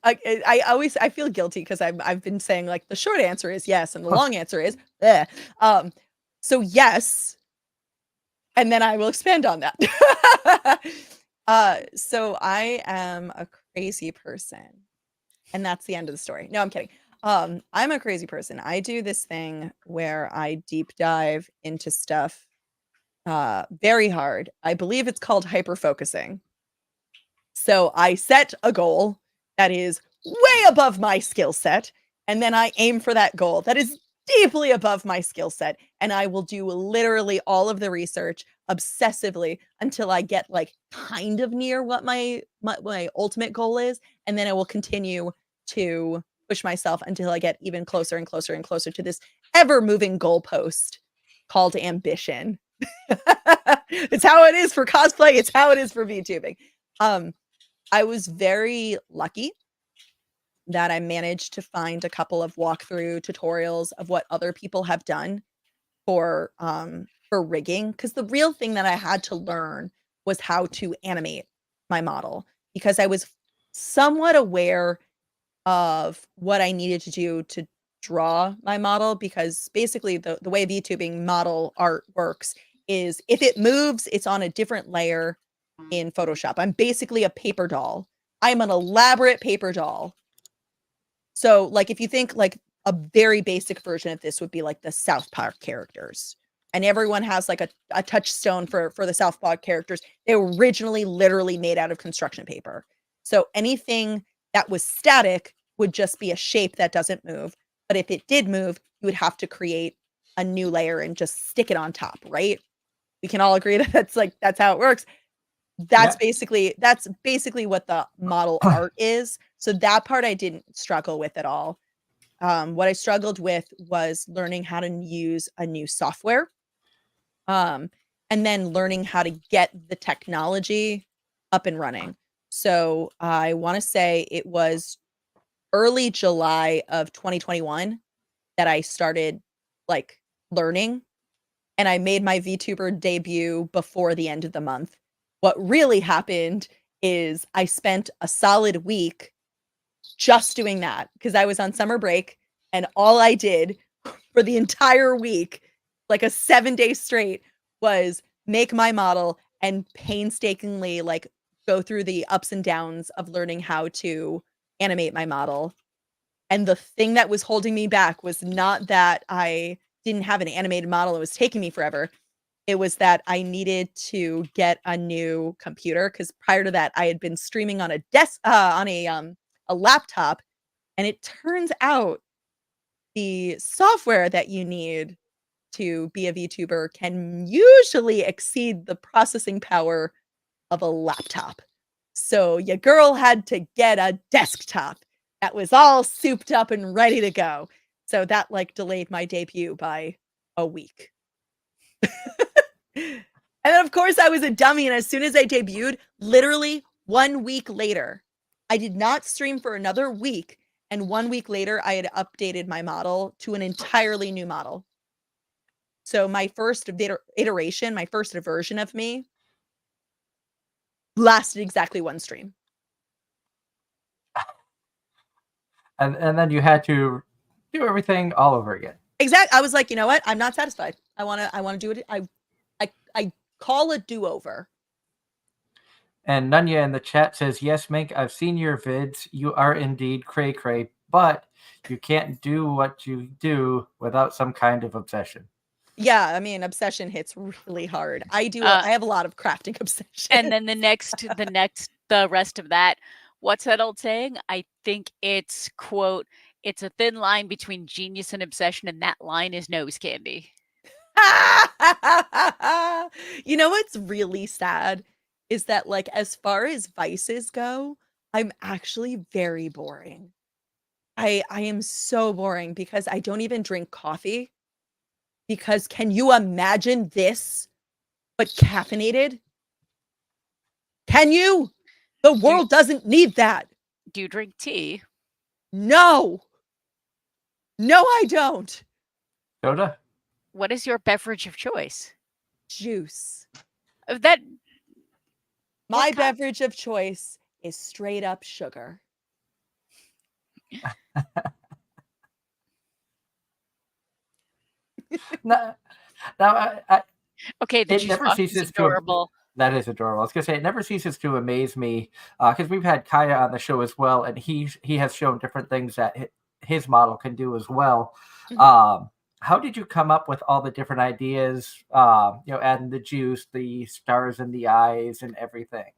I feel guilty because I've been saying like the short answer is yes and the long answer is so yes, and then I will expand on that. So I am a crazy person, and that's the end of the story. No, I'm kidding. I'm a crazy person. I do this thing where I deep dive into stuff very hard. I believe it's called hyper focusing. So I set a goal that is way above my skill set, and then I aim for that goal that is deeply above my skill set, and I will do literally all of the research obsessively until I get like kind of near what my ultimate goal is, and then I will continue to push myself until I get even closer and closer and closer to this ever-moving goalpost called ambition. It's how it is for cosplay. It's how it is for VTubing. I was very lucky that I managed to find a couple of walkthrough tutorials of what other people have done for rigging, because the real thing that I had to learn was how to animate my model, because I was somewhat aware of what I needed to do to draw my model, because basically the way VTubing model art works is if it moves, it's on a different layer in Photoshop. I'm basically a paper doll. I'm an elaborate paper doll. So, like, if you think like a very basic version of this would be like the South Park characters. And everyone has like a touchstone for the South Park characters. They were originally literally made out of construction paper. So anything that was static would just be a shape that doesn't move. But if it did move, you would have to create a new layer and just stick it on top, right? We can all agree that that's how it works. That's basically what the model art is. So that part I didn't struggle with at all. What I struggled with was learning how to use a new software, and then learning how to get the technology up and running. So I want to say it was early July of 2021 that I started like learning, and I made my VTuber debut before the end of the month. What really happened is I spent a solid week just doing that, because I was on summer break, and all I did for the entire week, like a 7-day straight, was make my model and painstakingly like go through the ups and downs of learning how to animate my model. And the thing that was holding me back was not that I didn't have an animated model, it was taking me forever. It was that I needed to get a new computer, because prior to that I had been streaming on a laptop, and it turns out the software that you need to be a VTuber can usually exceed the processing power of a laptop. So your girl had to get a desktop that was all souped up and ready to go. So that like delayed my debut by a week. And then of course I was a dummy, and as soon as I debuted, literally 1 week later, I did not stream for another week, and 1 week later I had updated my model to an entirely new model. So my first iteration, my first version of me lasted exactly 1 stream. And then you had to do everything all over again. Exactly. I was like, you know what? I'm not satisfied. I wanna do it. I call a do-over. And Nunya in the chat says, yes, Mink, I've seen your vids. You are indeed cray cray, but you can't do what you do without some kind of obsession. Yeah, I mean, obsession hits really hard. I have a lot of crafting obsession. And then the rest of that, what's that old saying? I think it's, quote, it's a thin line between genius and obsession, and that line is nose candy. You know what's really sad is that, like, as far as vices go, I'm actually very boring. I am so boring, because I don't even drink coffee. Because can you imagine this, but caffeinated? Can you? The world doesn't need that. Do you drink tea? No. No, I don't. Yoda? What is your beverage of choice? Juice. That My beverage of choice is straight up sugar. Now, okay, the it juice never box ceases is adorable. That is adorable. I was gonna say it never ceases to amaze me, because we've had Kaya on the show as well, and he has shown different things that his model can do as well. Mm-hmm. How did you come up with all the different ideas? Adding the juice, the stars in the eyes, and everything.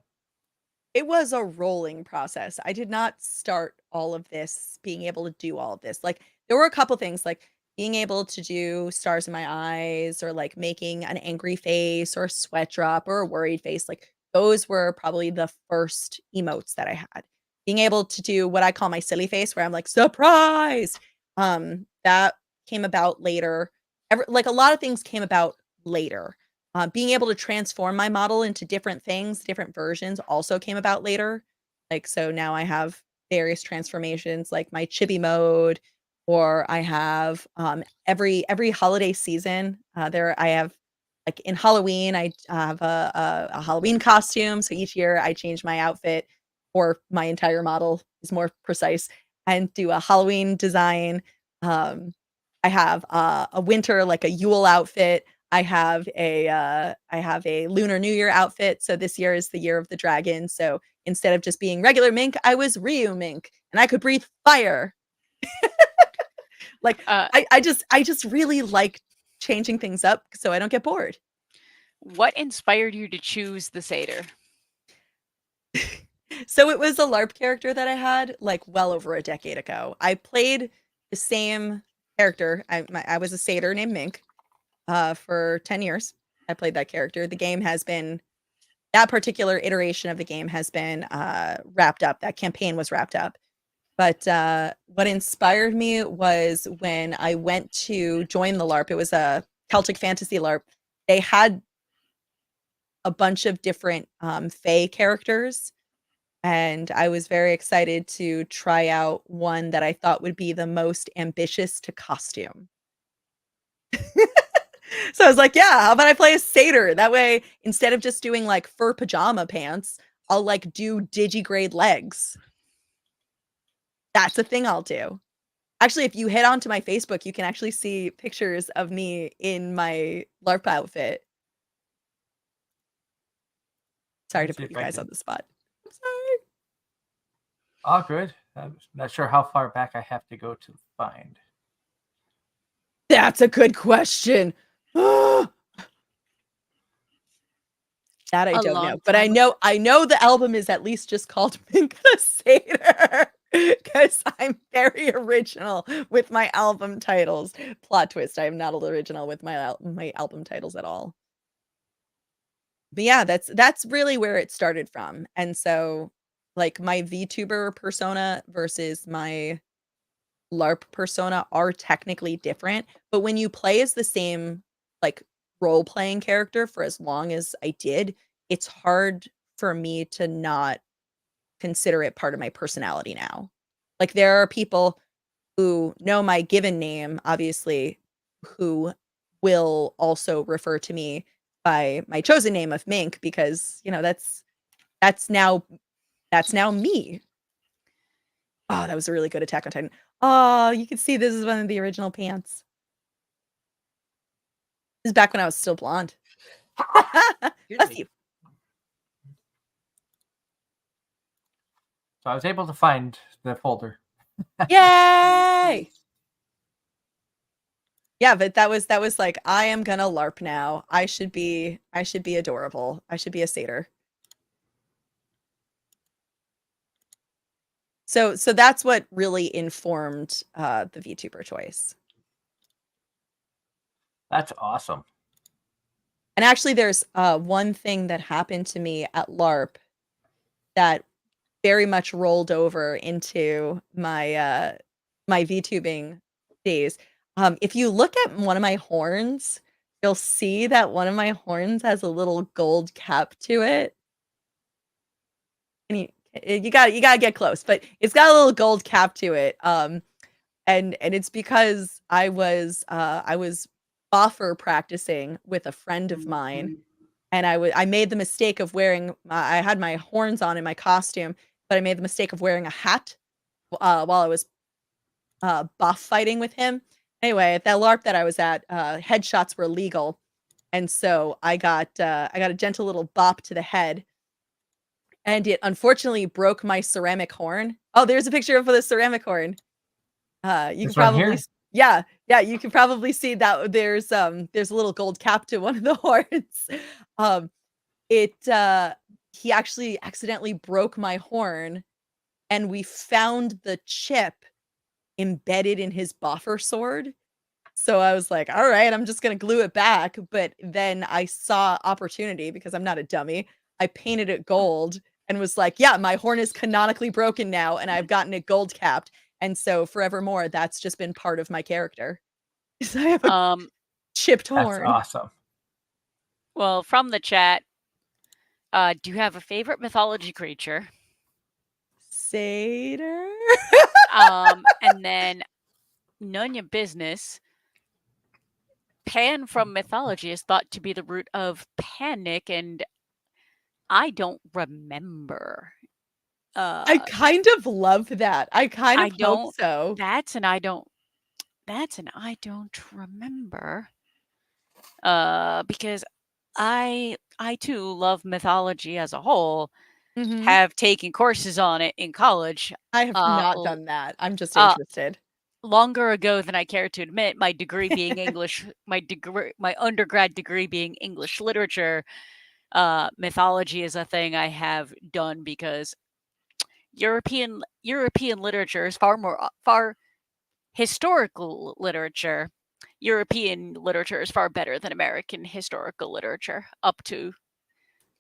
It was a rolling process. I did not start all of this being able to do all of this. Like, there were a couple things, like being able to do stars in my eyes, or like making an angry face or a sweat drop or a worried face. Like, those were probably the first emotes that I had. Being able to do what I call my silly face, where I'm like, surprise. That came about later. Like, a lot of things came about later. Being able to transform my model into different things, different versions, also came about later. Like, so now I have various transformations, like my chibi mode, or I have every holiday season. I have like in Halloween, I have a Halloween costume. So each year I change my outfit, or my entire model is more precise, and do a Halloween design. I have a winter, like a Yule outfit. I have a Lunar New Year outfit. So this year is the year of the dragon. So instead of just being regular Mink, I was Ryu Mink, and I could breathe fire. Like I just really like changing things up so I don't get bored. What inspired you to choose the satyr? So it was a LARP character that I had like well over a decade ago. I played the same character. I was a satyr named Mink for 10 years. I played that character. The game has been, that particular iteration of the game has been wrapped up. That campaign was wrapped up. But what inspired me was when I went to join the LARP. It was a Celtic fantasy LARP. They had a bunch of different Fae characters, and I was very excited to try out one that I thought would be the most ambitious to costume. So I was like, yeah, how about I play a satyr? That way, instead of just doing like fur pajama pants, I'll like do digigrade legs. That's a thing I'll do. Actually, if you head onto my Facebook, you can actually see pictures of me in my LARP outfit. Sorry to put you guys on the spot. I'm sorry. All good. I'm not sure how far back I have to go to find. That's a good question. That I don't know, but I know the album is at least just called Mink the Satyr, because I'm very original with my album titles. Plot twist: I am not original with my album titles at all. But yeah, that's really where it started from, and so like my VTuber persona versus my LARP persona are technically different, but when you play as the same like role-playing character for as long as I did, it's hard for me to not consider it part of my personality now. Like there are people who know my given name, obviously, who will also refer to me by my chosen name of Mink, because, you know, that's now me. Oh, that was a really good Attack on Titan. Oh, you can see this is one of the original pants. This is back when I was still blonde. Bless you. So I was able to find the folder. Yay! Yeah, but that was like, I am gonna LARP now. I should be adorable. I should be a satyr. So that's what really informed the VTuber choice. That's awesome. And actually, there's one thing that happened to me at LARP that very much rolled over into my my VTubing days. If you look at one of my horns, you'll see that one of my horns has a little gold cap to it. And you gotta get close, but it's got a little gold cap to it. And it's because I was buffer practicing with a friend of mine, and I made the mistake of wearing I had my horns on in my costume, but I made the mistake of wearing a hat while I was buff fighting with him. Anyway, at that LARP that I was at, headshots were legal, and so I got a gentle little bop to the head, and it unfortunately broke my ceramic horn. Oh, there's a picture of the ceramic horn. You can probably yeah, you can probably see that there's a little gold cap to one of the horns. He actually accidentally broke my horn, and we found the chip embedded in his buffer sword. So I was like, all right, I'm just gonna glue it back. But then I saw opportunity, because I'm not a dummy. I painted it gold and was like, yeah, my horn is canonically broken now, and I've gotten it gold capped. And so forevermore, that's just been part of my character. So I have a chipped horn. That's awesome. Well, from the chat, do you have a favorite mythology creature? Satyr. And then none your business. Pan from mythology is thought to be the root of panic, and I don't remember. I kind of love that. I kind of hope so. That's an I don't remember. Because I too love mythology as a whole. Have taken courses on it in college. I have not done that. I'm just interested. Longer ago than I care to admit, my degree being English, my undergrad degree being English literature, mythology is a thing I have done because European literature is far historical literature. European literature is far better than American historical literature up to,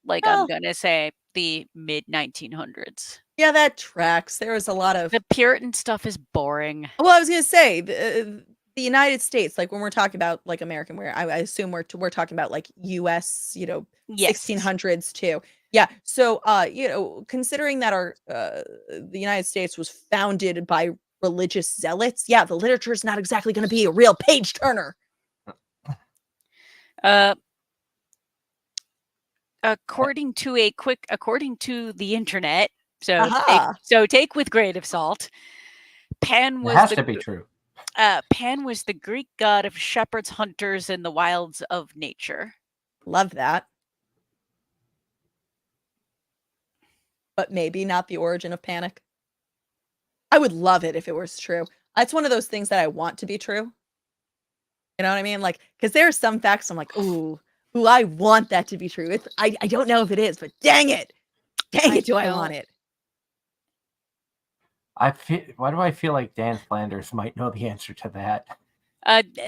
like, I'm gonna say the mid 1900s. Yeah, that tracks. There was a lot of the Puritan stuff is boring. Well, I was gonna say the United States, like when we're talking about like American, where I assume we're talking about like U.S. 1600s too. Yeah. So, considering that our the United States was founded by religious zealots, yeah, the literature is not exactly going to be a real page turner. According to the internet, so take with grain of salt. Pan was to be true. Pan was the Greek god of shepherds, hunters, and the wilds of nature. Love that. But maybe not the origin of panic. I would love it if it was true. It's one of those things that I want to be true. You know what I mean? Like, because there are some facts I'm like, ooh, I want that to be true. I don't know if it is, but dang it, do I want it? Why do I feel like Dan Flanders might know the answer to that?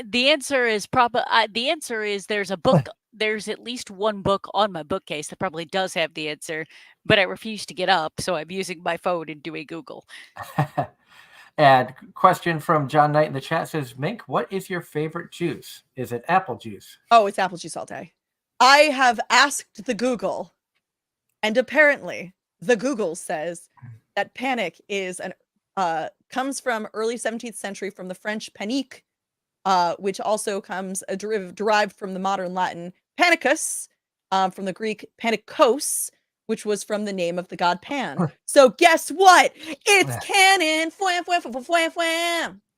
The answer is there's a book. There's at least one book on my bookcase that probably does have the answer, but I refuse to get up, so I'm using my phone and doing Google. And question from John Knight in the chat says, Mink, what is your favorite juice? Is it apple juice? Oh, it's apple juice all day. I have asked the Google, and apparently the Google says that panic is comes from early 17th century from the French panique, which also comes derived from the modern Latin panicus, from the Greek panikos, which was from the name of the god Pan. So guess what? It's canon.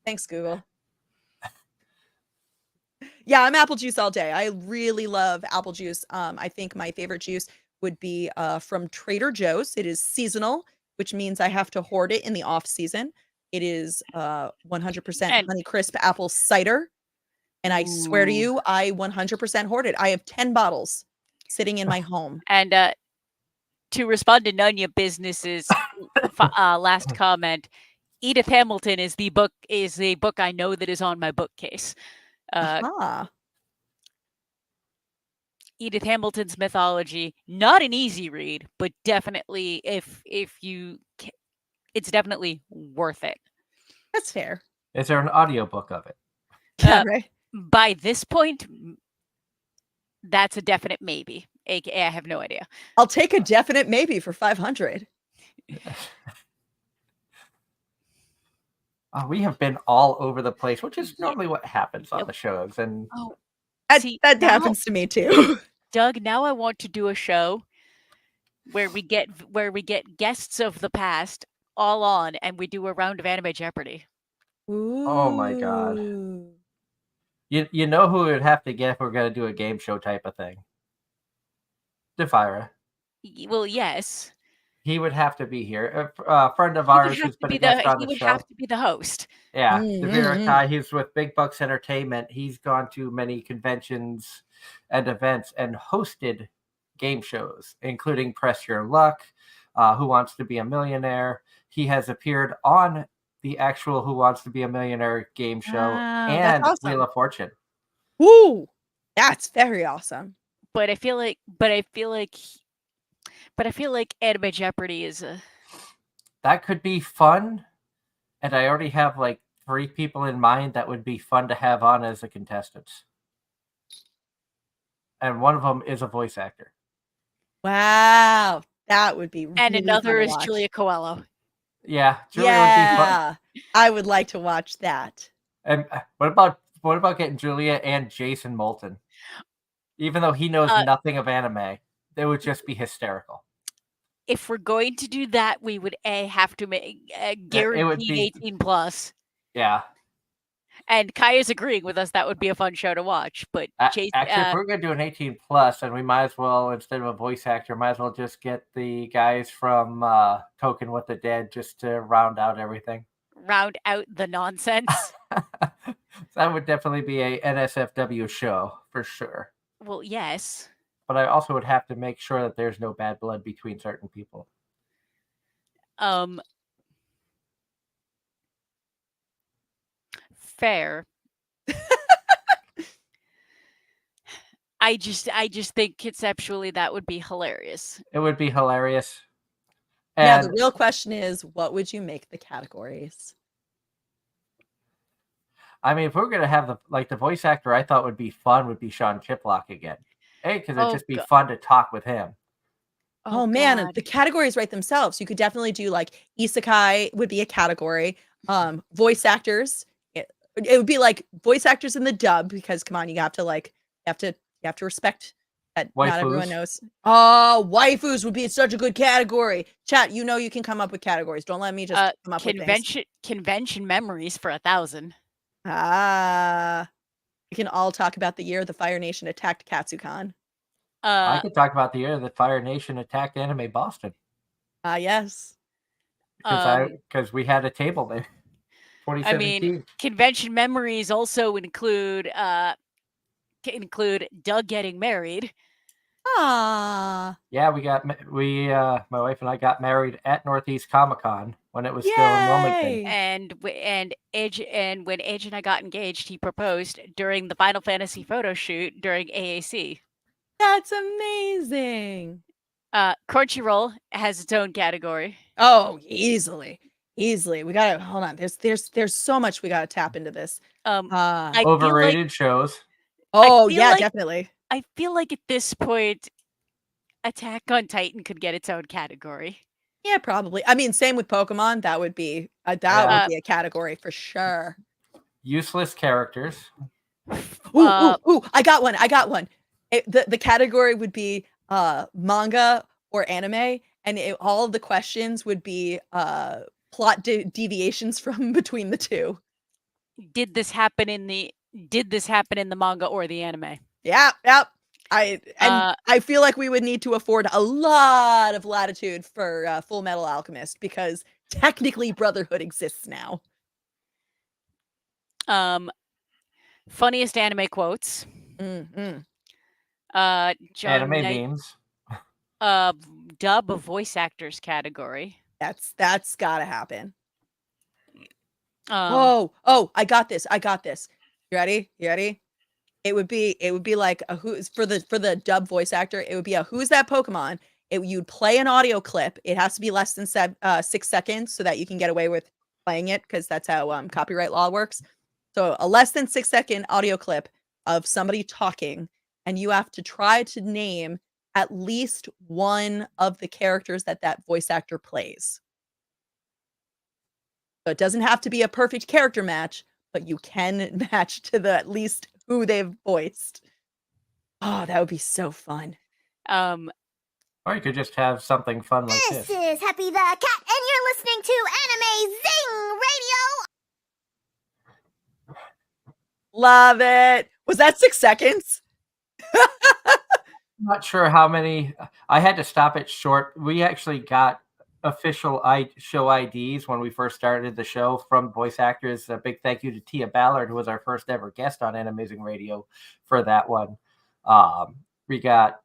Thanks, Google. Yeah, I'm apple juice all day. I really love apple juice. I think my favorite juice would be from Trader Joe's. It is seasonal, which means I have to hoard it in the off season. It is 100% Honeycrisp apple cider. And I swear to you, I 100% hoard it. I have 10 bottles sitting in my home. And to respond to Nunya Business's last comment, Edith Hamilton is a book I know that is on my bookcase. Edith Hamilton's mythology, not an easy read, but definitely it's definitely worth it. That's fair. Is there an audiobook of it? Yeah, right. By this point, that's a definite maybe. AKA, I have no idea. I'll take a definite maybe for 500. We have been all over the place, which is normally what happens on the shows. And that happens to me too. Doug, now I want to do a show where we get guests of the past all on, and we do a round of Anime Jeopardy. Ooh. Oh my god! You know who we would have to get if we're going to do a game show type of thing? Defira. Well, yes. He would have to be here. A friend of ours who's been a guest on the show. He would have to be the host. Yeah, Defira Kai. He's with Big Bucks Entertainment. He's gone to many conventions and events and hosted game shows, including Press Your Luck, Who Wants to Be a Millionaire. He has appeared on the actual Who Wants to Be a Millionaire game show and awesome. Wheel of Fortune. Woo! That's very awesome. But I feel like Anime Jeopardy is that could be fun, and I already have like 3 people in mind that would be fun to have on as a contestants. And one of them is a voice actor. Wow, that would be. And another is Julia Coelho. Yeah, Julia would be fun. Yeah, I would like to watch that. And what about getting Julia and Jason Moulton? Even though he knows nothing of anime, they would just be hysterical. If we're going to do that, we would have to make guaranteed 18 plus. Yeah. And Kaya's agreeing with us that would be a fun show to watch. But actually, if we're gonna do an 18 plus, then we might as well, instead of a voice actor, might as well just get the guys from Token with the Dead just to round out everything. Round out the nonsense. That would definitely be a NSFW show for sure. Well, yes. But I also would have to make sure that there's no bad blood between certain people. Fair. I just think conceptually that would be hilarious. It would be hilarious. And now the real question is, what would you make the categories? I mean, if we're gonna have the voice actor, I thought would be fun would be Sean Chiplock again. Hey, because it'd just be fun to talk with him. Oh man, the categories write themselves. You could definitely do like isekai would be a category. Voice actors, it would be like voice actors in the dub, because come on, you have to respect that. Waifus. Not everyone knows. Oh, waifus would be such a good category. Chat, you can come up with categories. Don't let me just come up with things. Convention memories for 1,000. We can all talk about the year the Fire Nation attacked Katsucon. I could talk about the year that Fire Nation attacked Anime Boston. Yes. Because we had a table there. 2017. I mean, convention memories also include Doug getting married. Ah. Yeah, my wife and I got married at Northeast Comic-Con when it was still in Wilmington. And when Edge and I got engaged, he proposed during the Final Fantasy photo shoot during AAC. That's amazing. Crunchyroll has its own category. Oh, easily. We gotta hold on. There's so much we gotta tap into this. Overrated shows. Oh yeah, definitely. I feel like at this point, Attack on Titan could get its own category. Yeah, probably. I mean, same with Pokemon. That would be would be a category for sure. Useless characters. Ooh! I got one. The category would be manga or anime, and all of the questions would be plot deviations from between the two. Did this happen in the manga or the anime? Yeah. I feel like we would need to afford a lot of latitude for Full Metal Alchemist, because technically Brotherhood exists now. Funniest anime quotes. Mm-hmm. John Anime memes. Dub of voice actors category. That's gotta happen. I got this. You ready? It would be like a who's for the dub voice actor. It would be a who's that Pokemon. You'd play an audio clip. It has to be less than 6 seconds so that you can get away with playing it, because that's how copyright law works. So a less than 6 second audio clip of somebody talking, and you have to try to name at least one of the characters that voice actor plays. So it doesn't have to be a perfect character match, but you can match to at least who they've voiced. Oh, that would be so fun. Or you could just have something fun like this. This is Happy the Cat, and you're listening to Anime-Zing Radio. Love it. Was that 6 seconds? I'm not sure how many. I had to stop it short. We actually got official show IDs when we first started the show from voice actors. A big thank you to Tia Ballard, who was our first ever guest on Anime-Zing Radio for that one. We got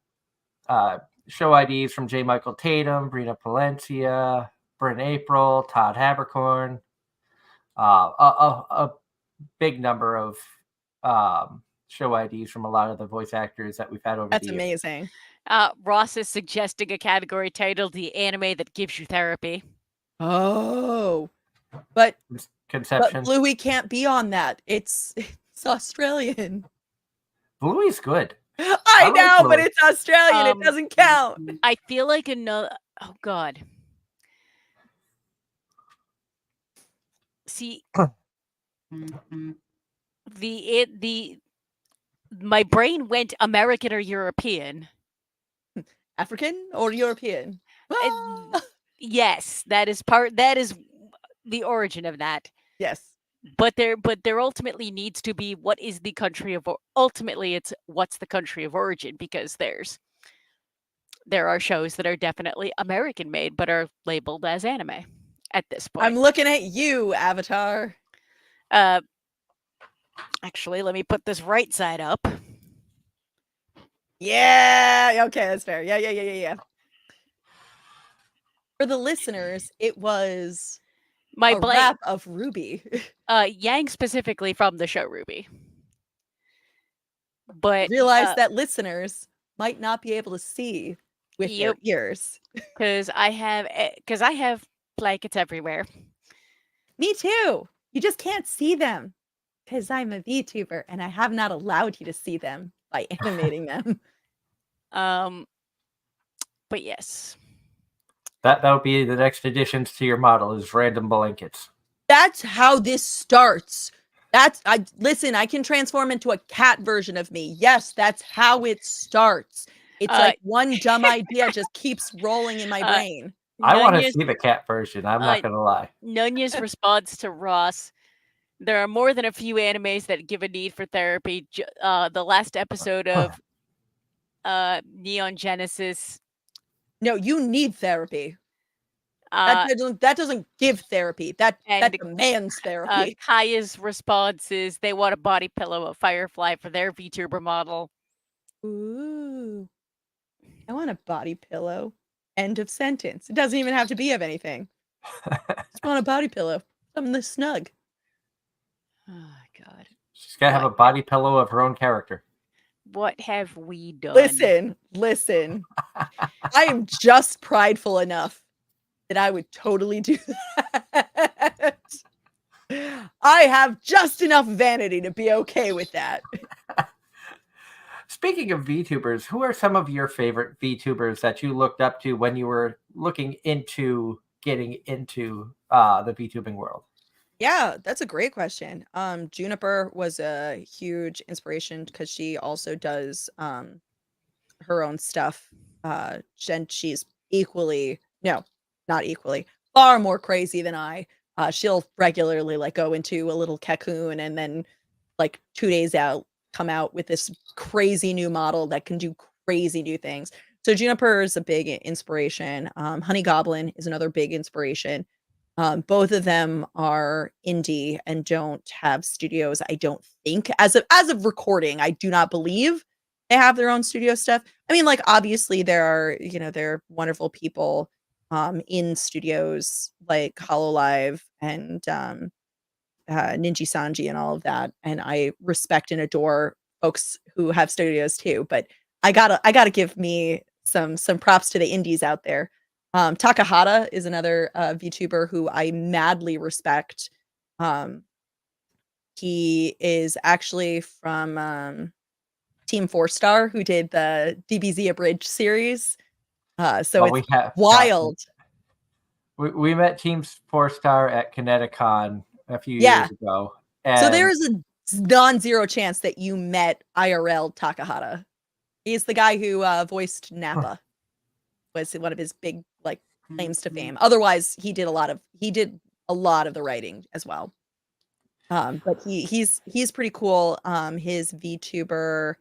show IDs from J. Michael Tatum, Brina Palencia, Bryn April, Todd Habercorn, a big number of show IDs from a lot of the voice actors that we've had over the years. That's amazing. Ross is suggesting a category titled "The Anime That Gives You Therapy." Oh, but Conception. But Bluey can't be on that. It's Australian. Bluey's good. I know, but it's Australian. It doesn't count. I feel like another. Oh God. see, my brain went American or European. African or European? Yes, that is the origin of that. Yes. But there ultimately needs to be what is the country of ultimately it's what's the country of origin, because there are shows that are definitely American made but are labeled as anime at this point. I'm looking at you, Avatar. Actually, let me put this right side up. Yeah, okay, that's fair. Yeah. For the listeners, it was my rap of Ruby. Yang specifically from the show Ruby. But realize that listeners might not be able to see with their ears. Because I have blankets everywhere. Me too. You just can't see them. Because I'm a VTuber and I have not allowed you to see them by animating them. But yes. That would be the next additions to your model is random blankets. That's how this starts. Listen, I can transform into a cat version of me. Yes, that's how it starts. It's like one dumb idea just keeps rolling in my brain. I want to see the cat version. I'm not going to lie. Nunya's response to Ross: there are more than a few animes that give a need for therapy. The last episode of Neon Genesis. No, you need therapy. That doesn't give therapy. That demands therapy. Kaya's response is they want a body pillow of Firefly for their VTuber model. Ooh. I want a body pillow. End of sentence. It doesn't even have to be of anything. Just want a body pillow. Something this snug. Oh, God. She's got to have a body pillow of her own character. What have we done? Listen. I am just prideful enough that I would totally do that. I have just enough vanity to be okay with that. Speaking of VTubers, who are some of your favorite VTubers that you looked up to when you were looking into getting into the VTubing world? Yeah, that's a great question. Juniper was a huge inspiration because she also does her own stuff. And she's not equally, far more crazy than I. She'll regularly go into a little cocoon and then 2 days out come out with this crazy new model that can do crazy new things. So Juniper is a big inspiration. Honey Goblin is another big inspiration. Both of them are indie and don't have studios. I don't think as of recording, I do not believe they have their own studio stuff. I mean, obviously there are, there are wonderful people in studios like HoloLive and Ninja Sanji and all of that. And I respect and adore folks who have studios too. But I gotta give me some props to the indies out there. Takahata is another VTuber who I madly respect. He is actually from Team 4-Star, who did the DBZ Abridged series. So it's wild. We met Team 4-Star at Kineticon a few years ago. And so there is a non-zero chance that you met IRL Takahata. He's the guy who voiced Nappa. Was one of his big claims to fame. Otherwise, he did a lot of the writing as well. But he's pretty cool. His VTuber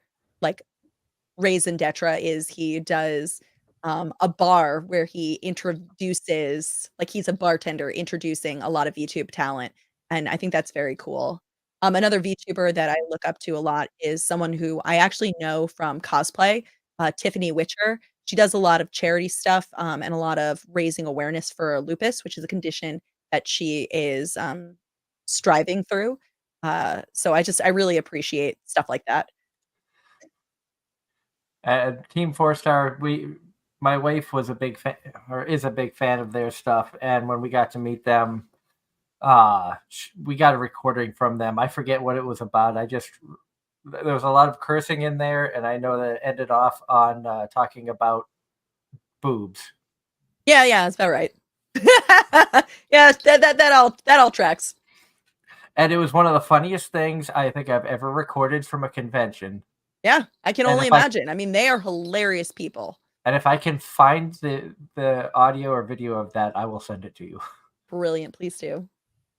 Raisin Detra is he does a bar where he introduces he's a bartender introducing a lot of VTube talent, and I think that's very cool. Another VTuber that I look up to a lot is someone who I actually know from cosplay, Tiffany Witcher. She does a lot of charity stuff and a lot of raising awareness for lupus, which is a condition that she is striving through. So I really appreciate stuff like that. Team 4-Star, my wife was a big fan, or is a big fan of their stuff, and when we got to meet them, we got a recording from them. I forget what it was about. There was a lot of cursing in there, and I know that it ended off on talking about boobs. Yeah, that's about right. Yeah, that all tracks. And it was one of the funniest things I think I've ever recorded from a convention. Yeah, I can only imagine. I mean, they are hilarious people. And if I can find the audio or video of that, I will send it to you. Brilliant. Please do.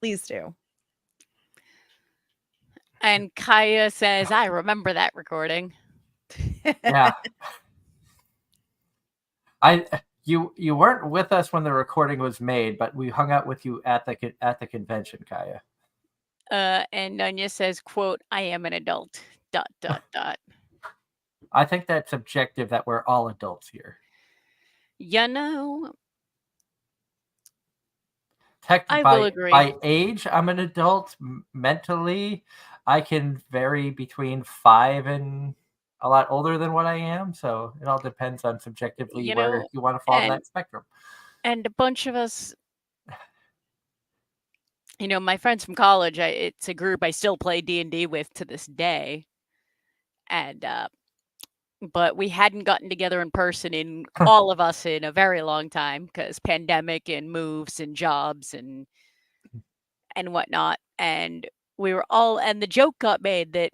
Please do. And Kaya says, I remember that recording. Yeah. You weren't with us when the recording was made, but we hung out with you at the convention, Kaya. And Nunya says, quote, I am an adult, ... I think that's subjective that we're all adults here. You know, I will agree. By age, I'm an adult. Mentally, I can vary between 5 and a lot older than what I am. So it all depends on subjectively where you want to fall in that spectrum. And a bunch of us, my friends from college, it's a group I still play D&D with to this day. And, but we hadn't gotten together in person in all of us in a very long time because pandemic and moves and jobs and whatnot. And we were all, and the joke got made that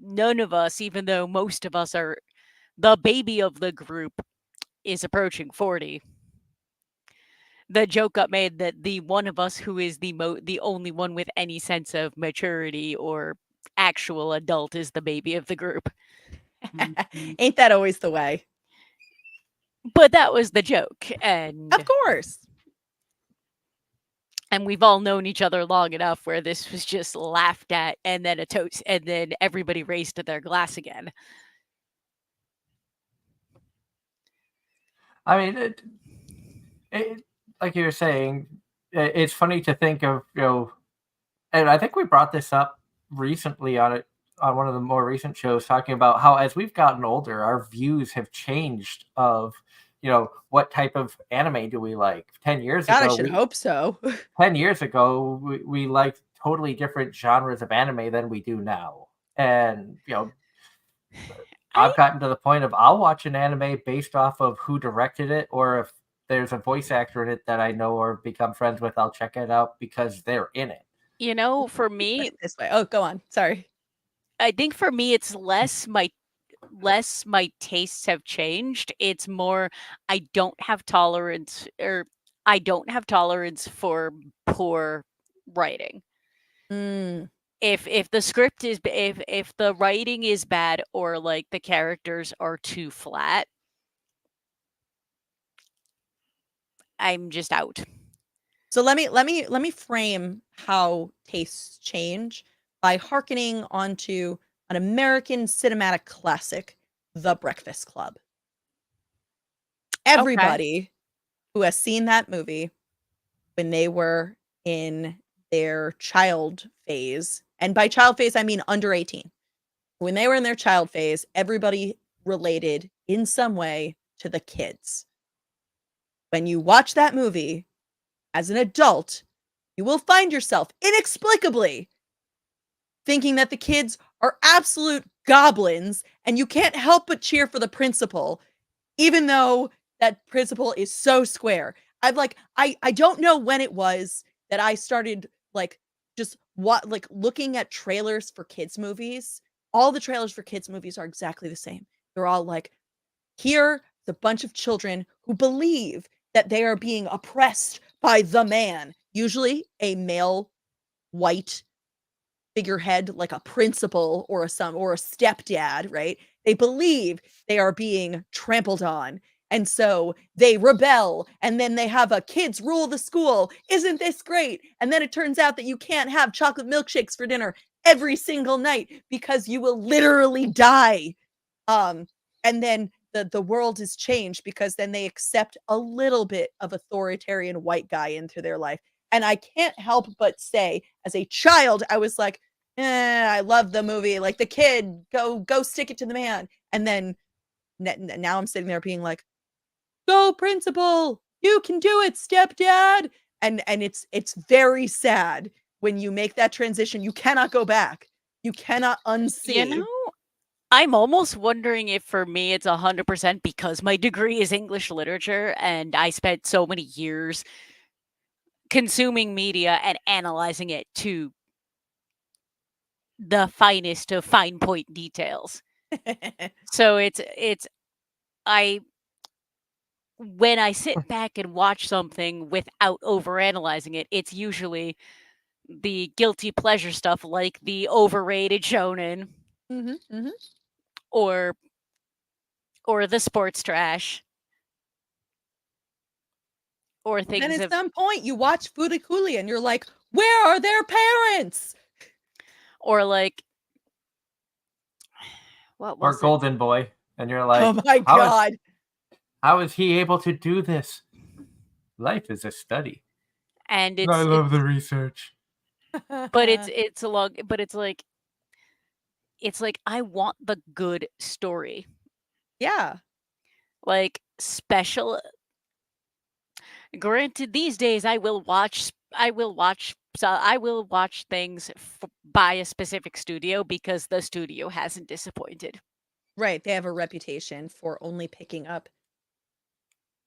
none of us, even though most of us are the baby of the group, is approaching 40. The joke got made that the one of us who is the only one with any sense of maturity or actual adult is the baby of the group. Ain't that always the way? But that was the joke, and of course. And we've all known each other long enough where this was just laughed at, and then a toast, and then everybody raised to their glass again. I mean, it like you were saying, it's funny to think of, and I think we brought this up recently on one of the more recent shows, talking about how as we've gotten older, our views have changed of, what type of anime do we like? 10 years ago, I should hope so. 10 years ago, we liked totally different genres of anime than we do now. And, I've gotten to the point of I'll watch an anime based off of who directed it, or if there's a voice actor in it that I know or become friends with, I'll check it out because they're in it. For me, this way. Oh, go on. Sorry. I think for me, it's less my tastes have changed. It's more I don't have tolerance for poor writing. If the script is if the writing is bad or like the characters are too flat, I'm just out. So let me frame how tastes change by hearkening onto an American cinematic classic, The Breakfast Club. Everybody who has seen that movie when they were in their child phase, and by child phase I mean under 18. When they were in their child phase, everybody related in some way to the kids. When you watch that movie as an adult, you will find yourself inexplicably thinking that the kids are absolute goblins, and you can't help but cheer for the principal, even though that principal is so square. I don't know when it was that I started looking at trailers for kids movies. All the trailers for kids movies are exactly the same. They're all like, here's a bunch of children who believe that they are being oppressed by the man, usually a male white figurehead like a principal or a stepdad, right? They believe they are being trampled on. And so they rebel, and then they have a kids rule the school. Isn't this great? And then it turns out that you can't have chocolate milkshakes for dinner every single night because you will literally die. And then the world is changed because then they accept a little bit of authoritarian white guy into their life. And I can't help but say, as a child, I was like, I love the movie. Like, the kid, go stick it to the man. And then now I'm sitting there being like, go principal, you can do it, stepdad. And it's very sad when you make that transition. You cannot go back. You cannot unsee. I'm almost wondering if for me it's 100% because my degree is English literature and I spent so many years consuming media and analyzing it to the finest of fine point details. So when I sit back and watch something without overanalyzing it, it's usually the guilty pleasure stuff like the overrated shonen or the sports trash or things. Then at some point you watch Furikuli and you're like, where are their parents? Or like, what was or Golden Boy, and you're like, oh my god, how is he able to do this? Life is a study, and I love the research. But it's like I want the good story. Yeah. Like special. Granted, these days I will watch things by a specific studio because the studio hasn't disappointed. Right, they have a reputation for only picking up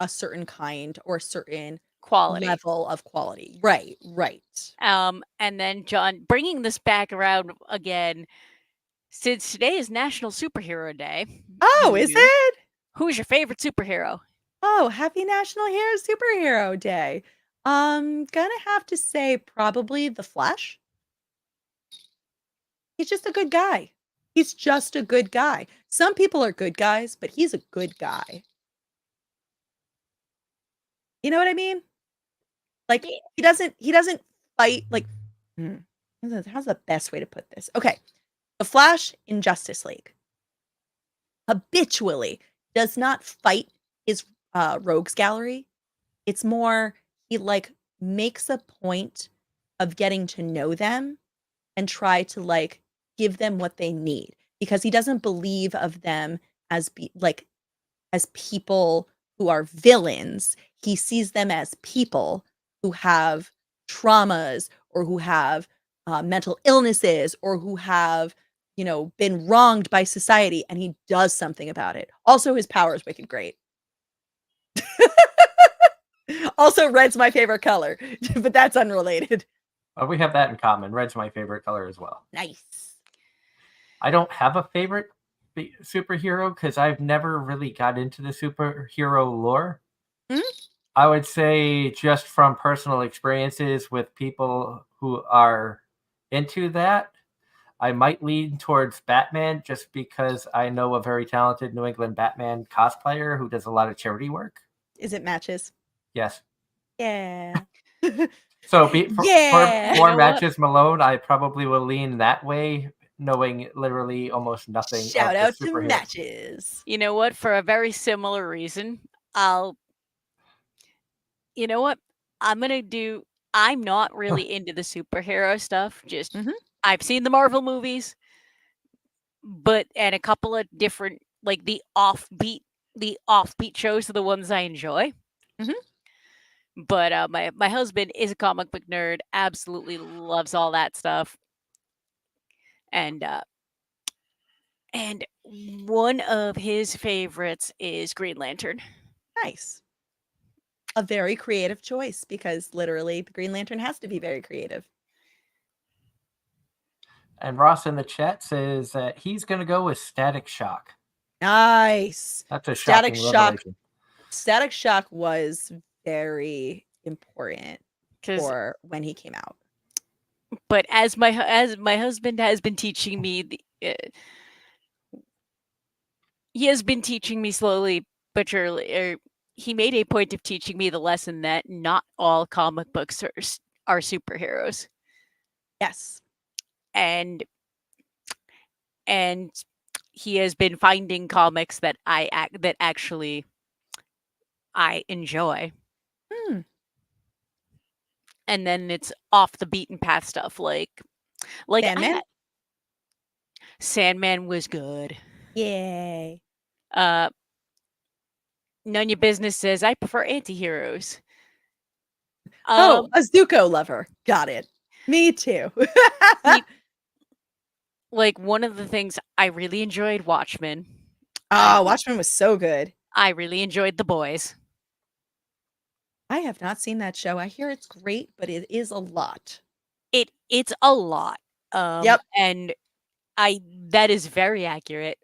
a certain kind or certain Quality. level of quality. Right. And then John, bringing this back around again, since today is National Superhero Day. Oh, is it? Who's your favorite superhero? Oh, happy National Hero Superhero Day. Gonna have to say probably the Flash. He's just a good guy. He's just a good guy. Some people are good guys, but he's a good guy. You know what I mean? Like he doesn't fight like how's the best way to put this? Okay. The Flash in Justice League habitually does not fight his rogues gallery. It's more he like makes a point of getting to know them and try to like give them what they need because he doesn't believe of them as as people who are villains. He sees them as people who have traumas or who have mental illnesses or who have, been wronged by society, and he does something about it. Also, his power is wicked great. Also, red's my favorite color, but that's unrelated. Well, we have that in common. Red's my favorite color as well. Nice. I don't have a favorite superhero because I've never really got into the superhero lore. Mm-hmm. I would say just from personal experiences with people who are into that, I might lean towards Batman just because I know a very talented New England Batman cosplayer who does a lot of charity work. Is it Matches? Yes. Yeah. So for Matches Malone, I probably will lean that way, knowing literally almost nothing. Shout out to Matches. You know what? For a very similar reason, you know what? I'm not really into the superhero stuff. Just I've seen the Marvel movies, and a couple of different like the offbeat shows are the ones I enjoy. But my husband is a comic book nerd, absolutely loves all that stuff, and one of his favorites is Green Lantern. Nice. A very creative choice because literally the Green Lantern has to be very creative. And Ross in the chat says that he's going to go with Static Shock. Nice. That's a shocking revelation. Static Shock was very important for when he came out. But as my husband has been teaching me, he has been teaching me slowly but surely. He made a point of teaching me the lesson that not all comic books are superheroes. Yes. And he has been finding comics that actually I enjoy. And then it's off the beaten path stuff like Sandman. Sandman was good. Yay. None your business says I prefer anti-heroes. A Zuko lover. Got it. Me too. Like one of the things I really enjoyed Watchmen. Oh, Watchmen was so good. I really enjoyed The Boys. I have not seen that show. I hear it's great, but it is a lot. It's a lot. Yep. And that is very accurate.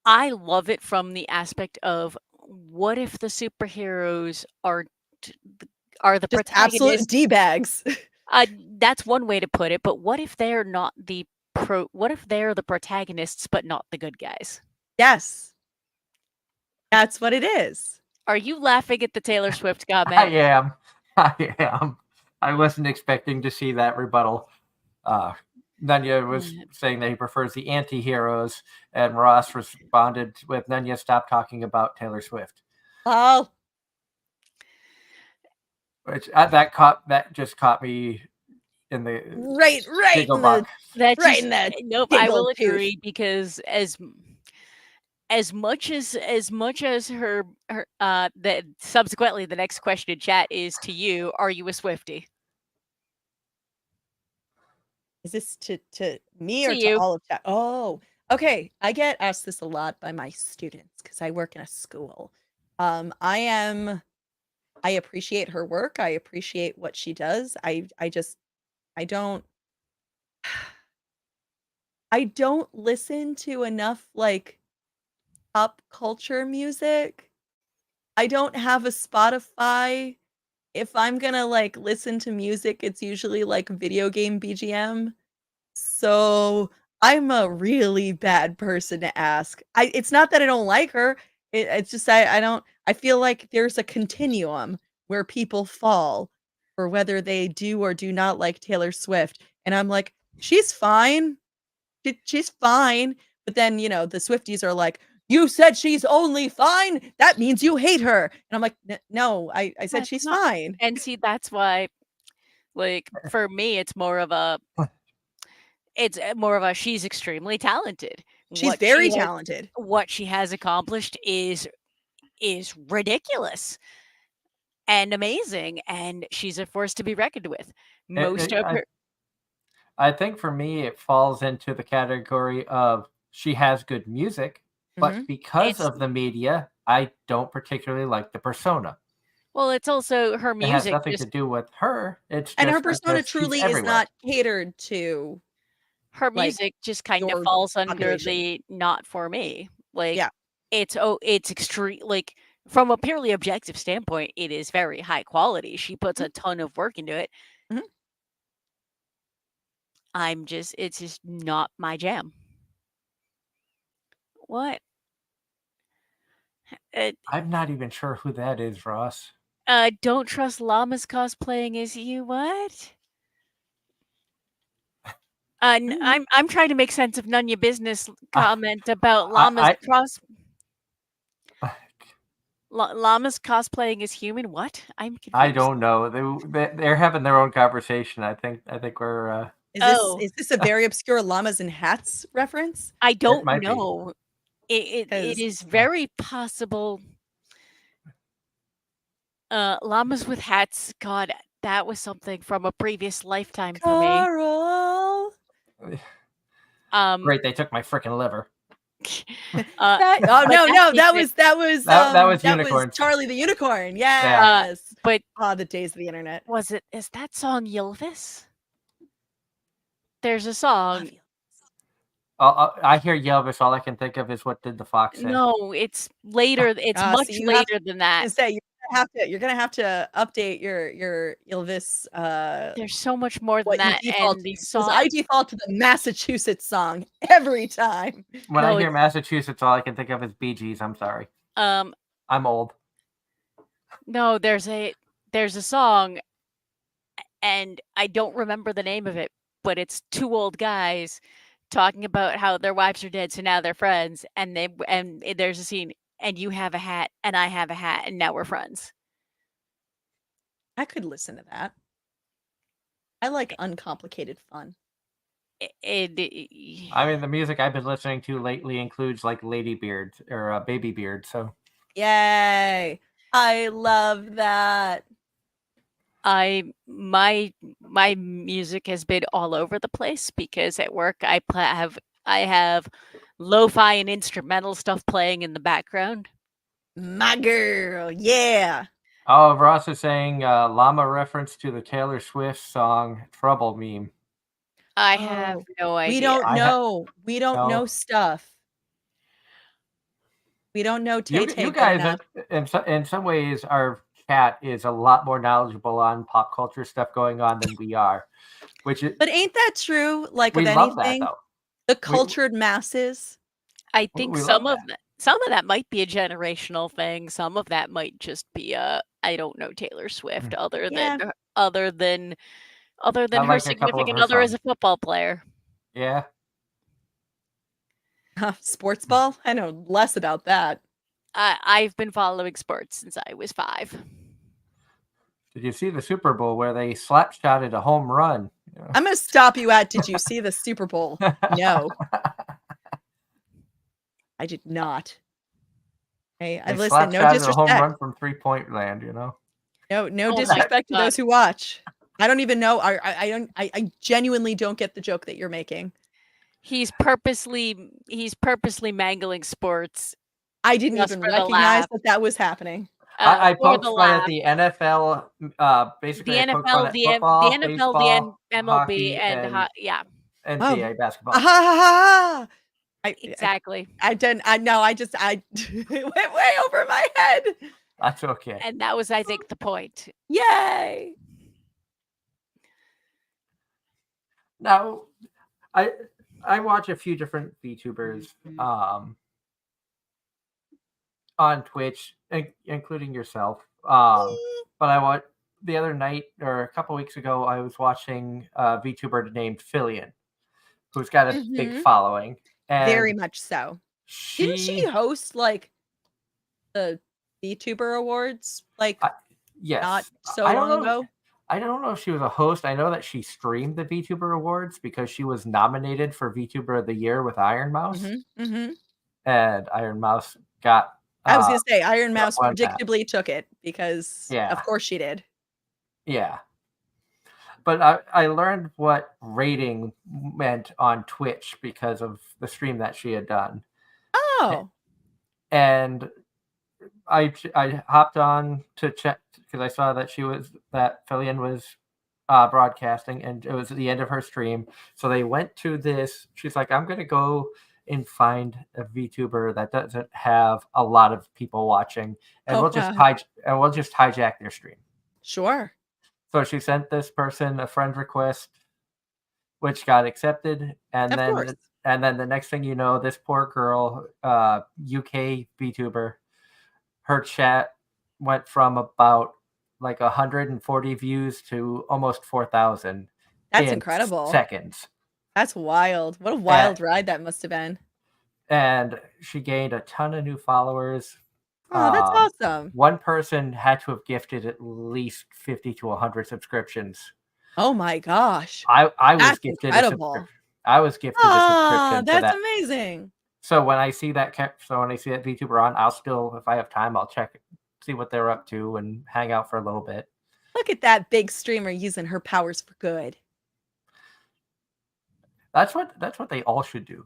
I love it from the aspect of what if the superheroes are the Just absolute protagonists? D-bags. That's one way to put it, but what if they're not what if they're the protagonists but not the good guys? Yes. That's what it is. Are you laughing at the Taylor Swift comment? I am. I am. I wasn't expecting to see that rebuttal. Nunya was saying that he prefers the anti-heroes, and Ross responded with, Nunya, stop talking about Taylor Swift. Oh. Which that just caught me in the right in the nope. I will agree, because as much as her that subsequently the next question in chat is to you, are you a Swiftie? Is this to me to or you. to all of chat? Oh, okay. I get asked this a lot by my students because I work in a school. I appreciate her work. I appreciate what she does. I don't listen to enough like pop culture music. I don't have a Spotify. If I'm gonna like listen to music, it's usually like video game BGM. So I'm a really bad person to ask. It's not that I don't like her. It's just I feel like there's a continuum where people fall for whether they do or do not like Taylor Swift. And I'm like, she's fine. She's fine. But then, the Swifties are like, you said she's only fine. That means you hate her. And I'm like, no, I said she's fine. And see, that's why, like, for me, it's more of a she's extremely talented. She's very talented. What she has accomplished is ridiculous and amazing, and she's a force to be reckoned with. I think for me, it falls into the category of she has good music, but because of the media, I don't particularly like the persona. Well, it's also her music. It has nothing to do with her. It's and her persona truly is not catered to. Her music just kind of falls under the not for me. Like, it's extreme. Like, from a purely objective standpoint, it is very high quality. She puts a ton of work into it. It's just not my jam. What? I'm not even sure who that is, Ross. Don't trust llamas cosplaying as you. What? I'm trying to make sense of none of your business comment about llamas llamas cosplaying as human. What? I'm confused. I don't know. They're having their own conversation. I think we're. Is this a very obscure llamas and hats reference? I don't know. It is very possible. Llamas with hats. God, that was something from a previous lifetime for me. Great, they took my freaking liver. That was Unicorn. Charlie the Unicorn. Yes. But the days of the internet. Is that song Ylvis? There's a song. I hear Ylvis. All I can think of is What Did the Fox Say? No, it's later. It's much later than that. You're gonna have to update your Ylvis. There's so much more than that. And these songs. I default to the Massachusetts song every time. When I hear Massachusetts, all I can think of is Bee Gees. I'm sorry. I'm old. No, there's a song, and I don't remember the name of it, but it's two old guys talking about how their wives are dead, so now they're friends, and there's a scene, and you have a hat, and I have a hat, and now we're friends. I could listen to that. I like uncomplicated fun. I mean, the music I've been listening to lately includes like Lady Beard or Baby Beard. So, yay! I love that. My music has been all over the place because at work I have lo-fi and instrumental stuff playing in the background. My girl, yeah. Oh, Ross is saying llama reference to the Taylor Swift song "Trouble" meme. I have no idea. We don't know. We don't No. know stuff. We don't know Tay You good guys, enough. in some ways, our chat is a lot more knowledgeable on pop culture stuff going on than we are. Which is, But ain't that true? Like we of love that anything, though. the cultured masses. I think We some love of that might be a generational thing. Some of that might just be I don't know Taylor Swift other Yeah. than I her like a couple of significant her other as songs. a football player. Yeah. Sports ball? I know less about that. I've been following sports since I was 5. Did you see the Super Bowl where they slap shotted a home run? I'm gonna stop you at. Did you see the Super Bowl? No, I did not. Hey, I listen. No shot a home disrespect. run from 3-point land. No Oh disrespect to those who watch. I don't even know. I genuinely don't get the joke that you're making. He's purposely mangling sports. I didn't even recognize that was happening. I poked fun at the NFL. Basically, the I poked fun NFL, at football, baseball, the MLB, hockey, and NBA basketball. Exactly. I didn't. I know. I went way over my head. That's okay. And that was, I think, the point. Yay! Now, I watch a few different VTubers on Twitch, including yourself. But the other night or a couple weeks ago, I was watching a VTuber named Fillion, who's got a big following. And very much so. Didn't she host like the VTuber Awards? Like, yes, not so long ago. I don't know if she was a host. I know that she streamed the VTuber Awards because she was nominated for VTuber of the Year with Iron Mouse. And Iron Mouse got. I was going to say Iron Mouse predictably took it because, of course, she did. Yeah. But I learned what rating meant on Twitch because of the stream that she had done. Oh. And I hopped on to check because I saw that Fillion was broadcasting, and it was at the end of her stream. So they went to this. She's like, I'm going to go and find a VTuber that doesn't have a lot of people watching, and we'll just hijack their stream. Sure. So she sent this person a friend request, which got accepted, and then the next thing you know, this poor girl, UK VTuber, her chat went from about like 140 views to almost 4,000. That's incredible. Seconds. That's wild. What a wild ride that must have been. And she gained a ton of new followers. Oh, that's awesome. One person had to have gifted at least 50 to 100 subscriptions. Oh my gosh. I was gifted incredible. a subscription. I was gifted a subscription. That's amazing. So when I see that VTuber on, I'll still, if I have time, I'll check it, see what they're up to, and hang out for a little bit. Look at that big streamer using her powers for good. That's what they all should do.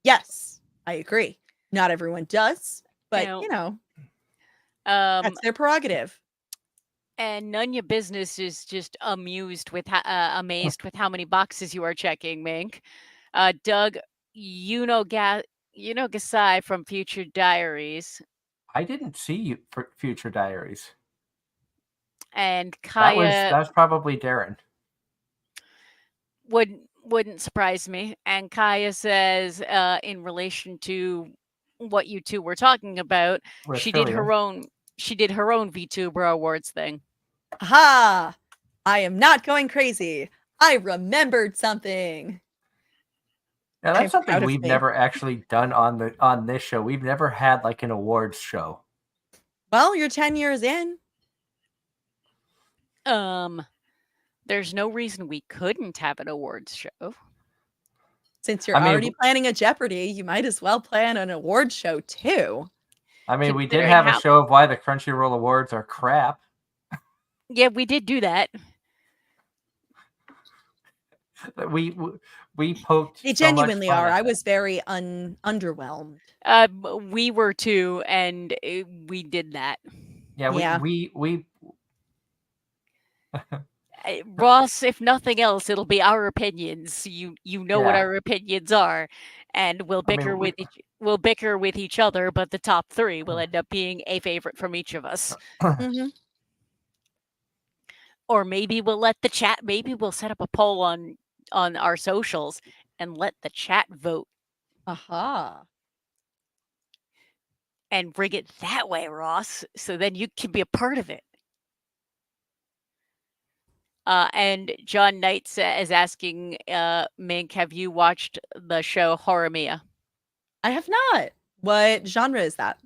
Yes, I agree. Not everyone does, but that's their prerogative. And none of your business is just amazed with how many boxes you are checking, Mink. Doug, Gasai from Future Diaries. I didn't see you for Future Diaries. And Kaya, that was probably Darren. Wouldn't surprise me. And Kaya says, in relation to what you two were talking about, she did her own VTuber Awards thing. Aha! I am not going crazy. I remembered something. Now that's something we've never actually done on this show. We've never had like an awards show. Well, you're 10 years in. There's no reason we couldn't have an awards show. Since you're already planning a Jeopardy, you might as well plan an awards show too. I mean, we did have a show of why the Crunchyroll Awards are crap. Yeah, we did do that. we poked. They so much genuinely fun are. at I them. was very underwhelmed. We were too, and we did that. Yeah, Yeah. we Ross, if nothing else, it'll be our opinions. You know what yeah. our opinions are, and we'll I mean, bicker with each other, but the top three will end up being a favorite from each of us. Mhm. Or maybe we'll let the chat. Maybe we'll set up a poll on our socials and let the chat vote Aha. and bring it that way, Ross. So then you can be a part of it. And John Knight is asking, Mink, have you watched the show Horimiya? I have not. What genre is that?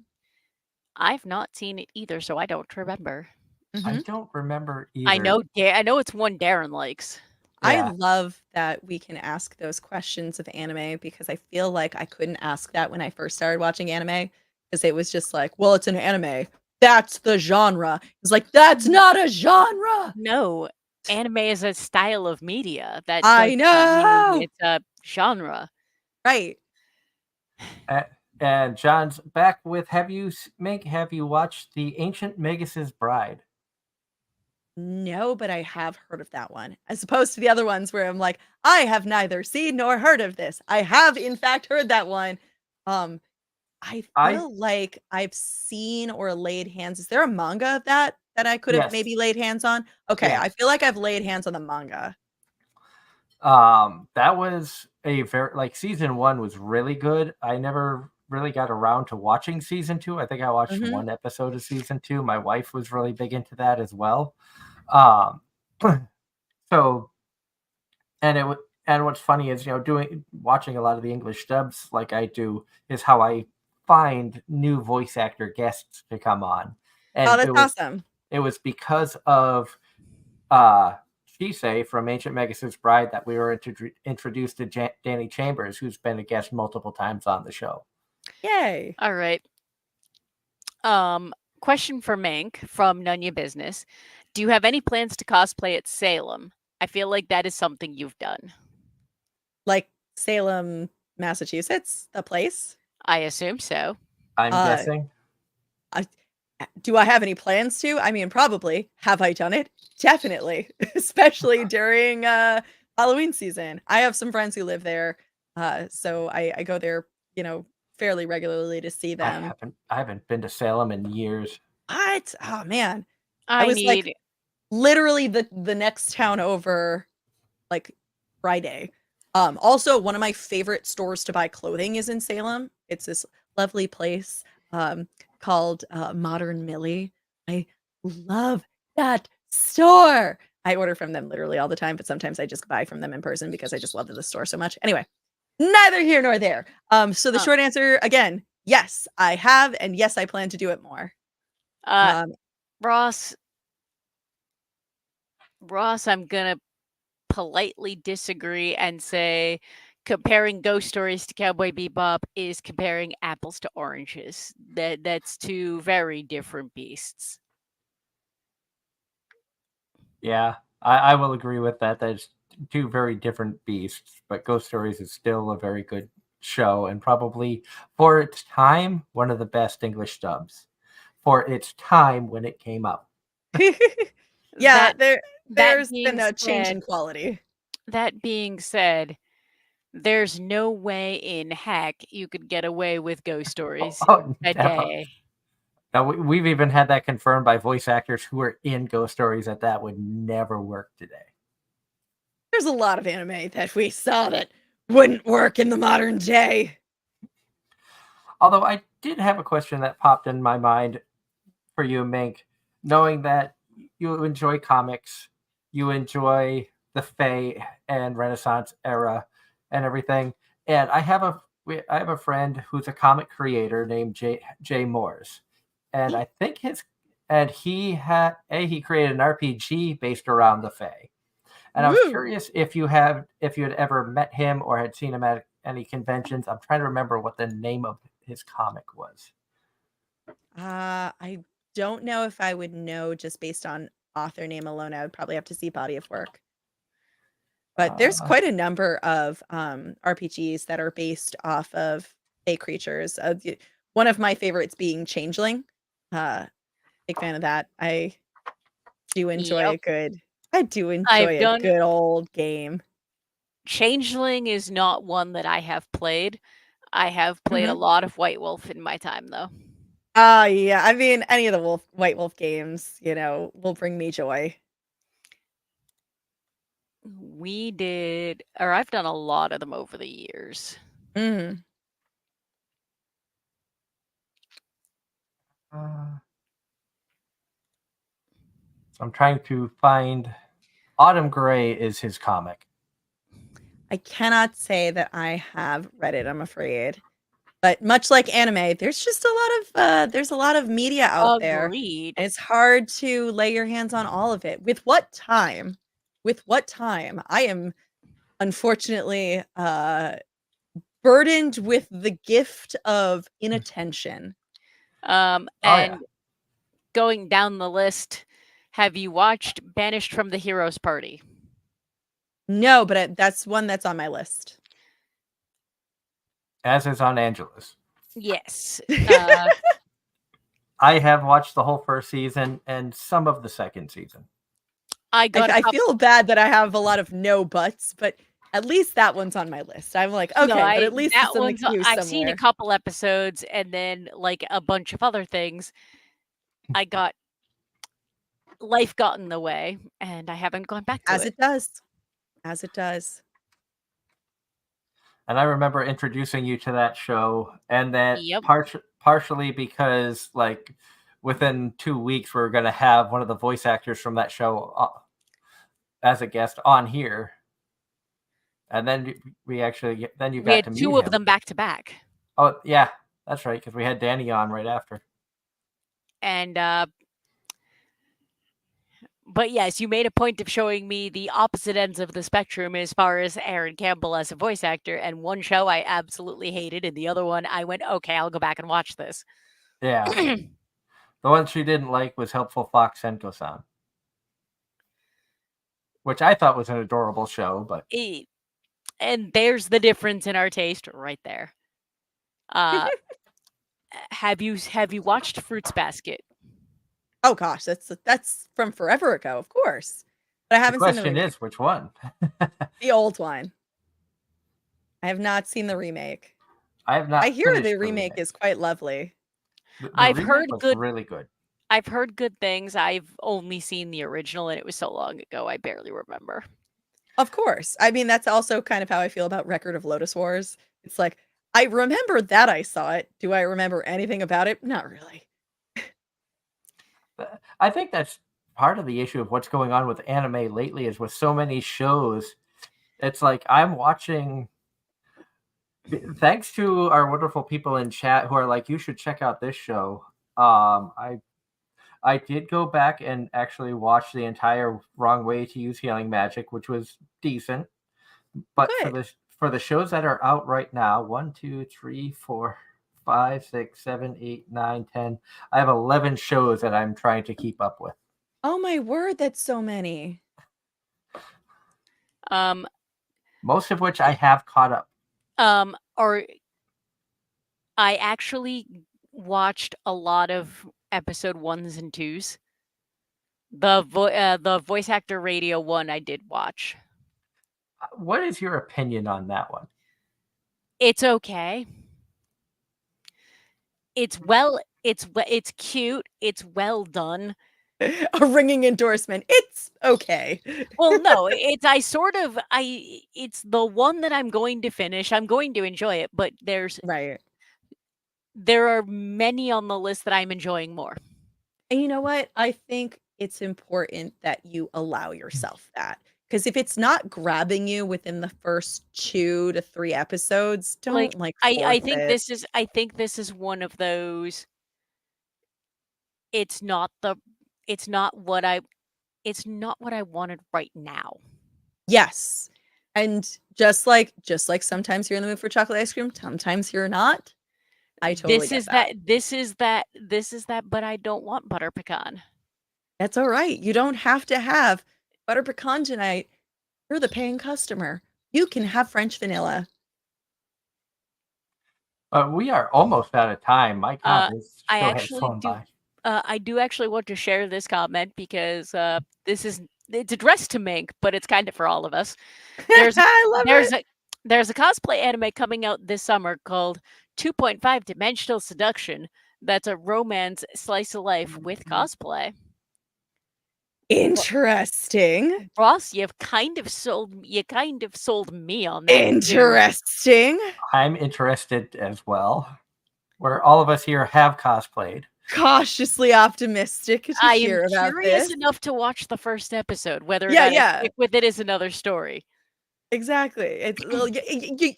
I've not seen it either, so I don't remember. I Mhm. don't remember either. I know it's one Darren likes. I Yeah. love that we can ask those questions of anime because I feel like I couldn't ask that when I first started watching anime because it was just like, well, it's an anime. That's the genre. It's like, that's not a genre. No, anime is a style of media. That I does not mean know. it's a genre. Right. And John's back with have you watched The Ancient Magus' Bride? No, but I have heard of that one. As opposed to the other ones where I'm like, I have neither seen nor heard of this. I have in fact heard that one. Um, I I feel like I've seen or laid hands. Is there a manga of that I could have Yes. maybe laid hands on? Okay, I Yes. feel like I've laid hands on the manga. That was a very season 1 was really good. I never really got around to watching season 2. I think I watched Mhm. one episode of season 2. My wife was really big into that as well. Um, so and what's funny is watching a lot of the English dubs like I do is how I find new voice actor guests to come on, Oh, and that's awesome. it was because of uh Shisei from Ancient Magus' Bride that we were introduced to Danny Chambers, who's been a guest multiple times on the show. Yay. All right. Question for Mink from Nunya Business. Do you have any plans to cosplay at Salem? I feel like that is something you've done. Like Salem, Massachusetts, the place? I assume so. I'm guessing. Do I have any plans to? I mean, probably. Have I done it? Definitely, especially during Halloween season. I have some friends who live there, so I go there, fairly regularly to see them. I haven't been to Salem in years. What? Oh man, I I was like need literally the next town over, like Friday. Also, one of my favorite stores to buy clothing is in Salem. It's this lovely place called Modern Millie. I love that store. I order from them literally all the time, but sometimes I just buy from them in person because I just love the store so much. Anyway, neither here nor there. So the short answer again, yes, I have, and yes, I plan to do it more. Ross, I'm gonna politely disagree and say comparing Ghost Stories to Cowboy Bebop is comparing apples to oranges. That's two very different beasts. Yeah, I will agree with that. That's two very different beasts, but Ghost Stories is still a very good show and probably for its time one of the best English dubs for its time when it came out. Yeah, That there's being been a change said, in quality. that being said, there's no way in heck you could get away with Ghost Stories Oh, today. Now we've even had that confirmed by voice actors who were in Ghost Stories that would never work today. There's a lot of anime that we saw that wouldn't work in the modern day. Although I did have a question that popped in my mind for you, Mink, knowing that you enjoy comics, you enjoy the Fae and Renaissance era and everything. And I have a friend who's a comic creator named Jay Moores. And I think he created an RPG based around the Fae. And I was Woo! curious if you had ever met him or had seen him at any conventions. I'm trying to remember what the name of his comic was. I don't know if I would know just based on author name alone. I would probably have to see body of work. But there's quite a number of RPGs that are based off of fake creatures. One of my favorites being Changeling. Big fan of that. I do enjoy Yep. a good old game. Changeling is not one that I have played. I have played a lot of White Wolf in my time, though. Yeah. I mean, any of the White Wolf games, will bring me joy. I've done a lot of them over the years. Mm. I'm trying to find. Autumn Gray is his comic. I cannot say that I have read it, I'm afraid. But much like anime, there's just a lot of media out there. Agreed. And it's hard to lay your hands on all of it. With what time? I am unfortunately burdened with the gift of inattention. Going down the list, have you watched Banished from the Heroes Party? No, but that's one that's on my list. As is on Angela's. Yes. I have watched the whole first season and some of the second season. I feel bad that I have a lot of no buts, but at least that one's on my list. I'm like, okay, but at least it's in the queue somewhere. I've seen a couple episodes, and then like a bunch of other things. Life got in the way, and I haven't gone back to it. As it does. And I remember introducing you to that show, and that partially because, like, within 2 weeks, we were going to have one of the voice actors from that show as a guest on here. And then we got to meet him. We had two of them back to back. Oh, yeah, that's right, because we had Danny on right after. And but yes, you made a point of showing me the opposite ends of the spectrum as far as Aaron Campbell as a voice actor. And one show I absolutely hated, and the other one I went, okay, I'll go back and watch this. Yeah. The one she didn't like was Helpful Fox Senko-san, which I thought was an adorable show. But and there's the difference in our taste right there. Have you watched Fruits Basket? Oh gosh, that's from forever ago, of course. But I haven't seen the remake. The question is, which one? The old one. I have not seen the remake. I have not. I hear the remake is quite lovely. I've heard really good. I've heard good things. I've only seen the original, and it was so long ago I barely remember. Of course. I mean, that's also kind of how I feel about Record of Lotus Wars. It's like, I remember that I saw it. Do I remember anything about it? Not really. I think that's part of the issue of what's going on with anime lately is with so many shows. It's like I'm watching, thanks to our wonderful people in chat who are like, you should check out this show. I did go back and actually watch the entire Wrong Way to Use Healing Magic, which was decent. But for the shows that are out right now, 1, 2, 3, 4, 5, 6, 7, 8, 9, 10. I have 11 shows that I'm trying to keep up with. Oh my word, that's so many. Most of which I have caught up. Or I actually watched a lot of episode 1s and 2s. The voice actor radio one I did watch. What is your opinion on that one? It's okay. It's cute. It's well done. A ringing endorsement. It's okay. Well, no, it's the one that I'm going to finish. I'm going to enjoy it, but there are many on the list that I'm enjoying more. And you know what? I think it's important that you allow yourself that. Because if it's not grabbing you within the first 2 to 3 episodes, don't I think this is one of those. It's not what I wanted right now. Yes. And just like sometimes you're in the mood for chocolate ice cream, sometimes you're not. I totally get that. This is that, but I don't want butter pecan. That's all right. You don't have to have butter pecan tonight. you're the paying customer. You can have French vanilla. We are almost out of time. My God, this I show has actually flown do. by. I do actually want to share this comment because it's addressed to Mink, but it's kind of for all of us. I love it. There's a cosplay anime coming out this summer called 2.5 Dimensional Seduction. That's a romance slice of life with cosplay. Interesting. Ross, you kind of sold me on that. Interesting. I'm interested as well. Where all of us here have cosplayed. Cautiously optimistic to I hear am about curious this. enough to watch the first episode. Whether or not I stick with it is another story. Exactly. It's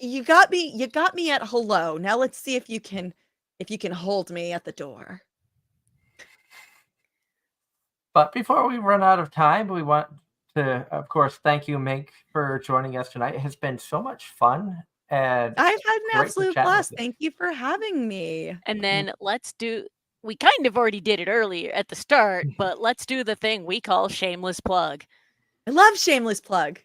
you got me. You got me at hello. Now let's see if you can hold me at the door. But before we run out of time, we want to, of course, thank you, Mink, for joining us tonight. It has been so much fun, and I've had an great to absolute chat with blast. you. Thank you for having me. And then we kind of already did it earlier at the start, but let's do the thing we call shameless plug. I love shameless plug.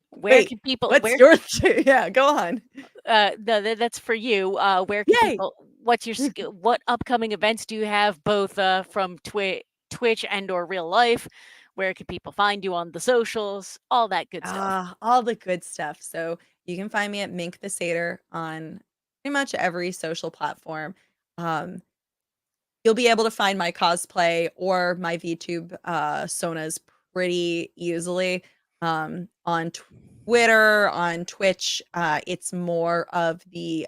Where can people? What's your yeah? Go on. That's for you. Where can people? What's your what upcoming events do you have, both from Twitch and or real life? Where can people find you on the socials? All that good stuff. All the good stuff. So you can find me at Mink the Satyr on pretty much every social platform. You'll be able to find my cosplay or my VTube sonas pretty easily. On Twitter, on Twitch, it's more of the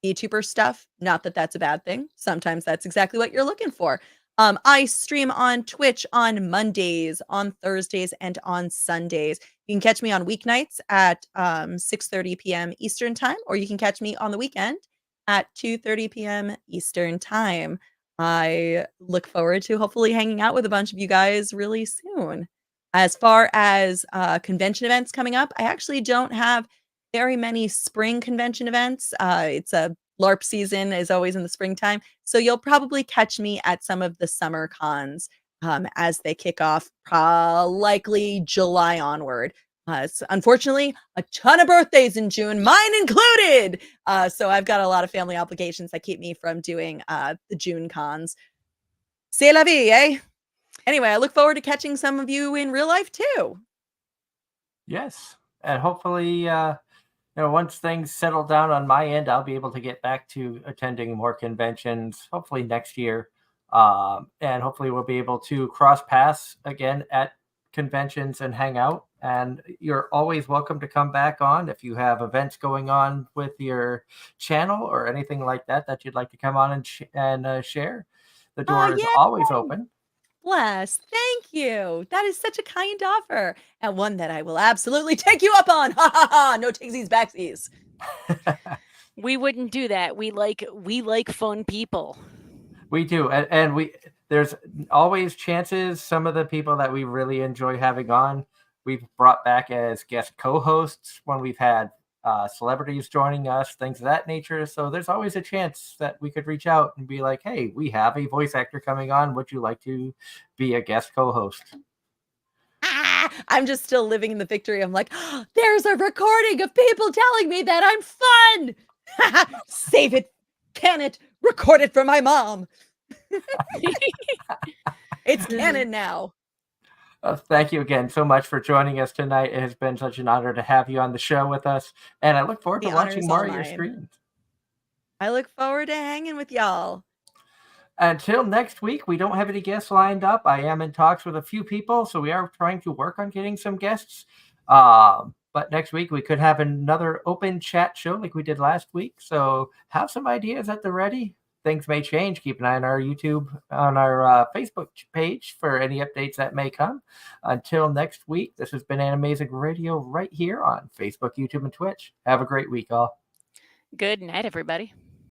VTuber stuff. Not that that's a bad thing. Sometimes that's exactly what you're looking for. I stream on Twitch on Mondays, on Thursdays, and on Sundays. You can catch me on weeknights at 6:30 p.m. Eastern time, or you can catch me on the weekend at 2:30 p.m. Eastern time. I look forward to hopefully hanging out with a bunch of you guys really soon. As far as convention events coming up, I actually don't have very many spring convention events. It's a LARP season is always in the springtime. So you'll probably catch me at some of the summer cons as they kick off, likely July onward. Unfortunately, a ton of birthdays in June, mine included. So I've got a lot of family obligations that keep me from doing the June cons. C'est la vie, eh? Anyway, I look forward to catching some of you in real life too. Yes, and hopefully, once things settle down on my end, I'll be able to get back to attending more conventions. Hopefully next year, and hopefully we'll be able to cross paths again at conventions and hang out. And you're always welcome to come back on if you have events going on with your channel or anything like that that you'd like to come on and share. The door is always open. Bless. Thank you. That is such a kind offer, and one that I will absolutely take you up on. Ha ha ha. No takesies backsies. We wouldn't do that. We like fun people. We do, and there's always chances. Some of the people that we really enjoy having on, we've brought back as guest co-hosts when we've had celebrities joining us, things of that nature. So there's always a chance that we could reach out and be like, hey, we have a voice actor coming on. Would you like to be a guest co-host? I'm just still living in the victory. I'm like, oh, there's a recording of people telling me that I'm fun. Save it. Can it? Record it for my mom. It's canon now. Thank you again so much for joining us tonight. It has been such an honor to have you on the show with us, and I look forward to watching more of your streams. I look forward to hanging with y'all. Until next week, we don't have any guests lined up. I am in talks with a few people, so we are trying to work on getting some guests. But next week, we could have another open chat show like we did last week. So have some ideas at the ready. Things may change. Keep an eye on our YouTube, on our Facebook page for any updates that may come. Until next week, this has been Anime-Zing Radio right here on Facebook, YouTube, and Twitch. Have a great week, all. Good night, everybody.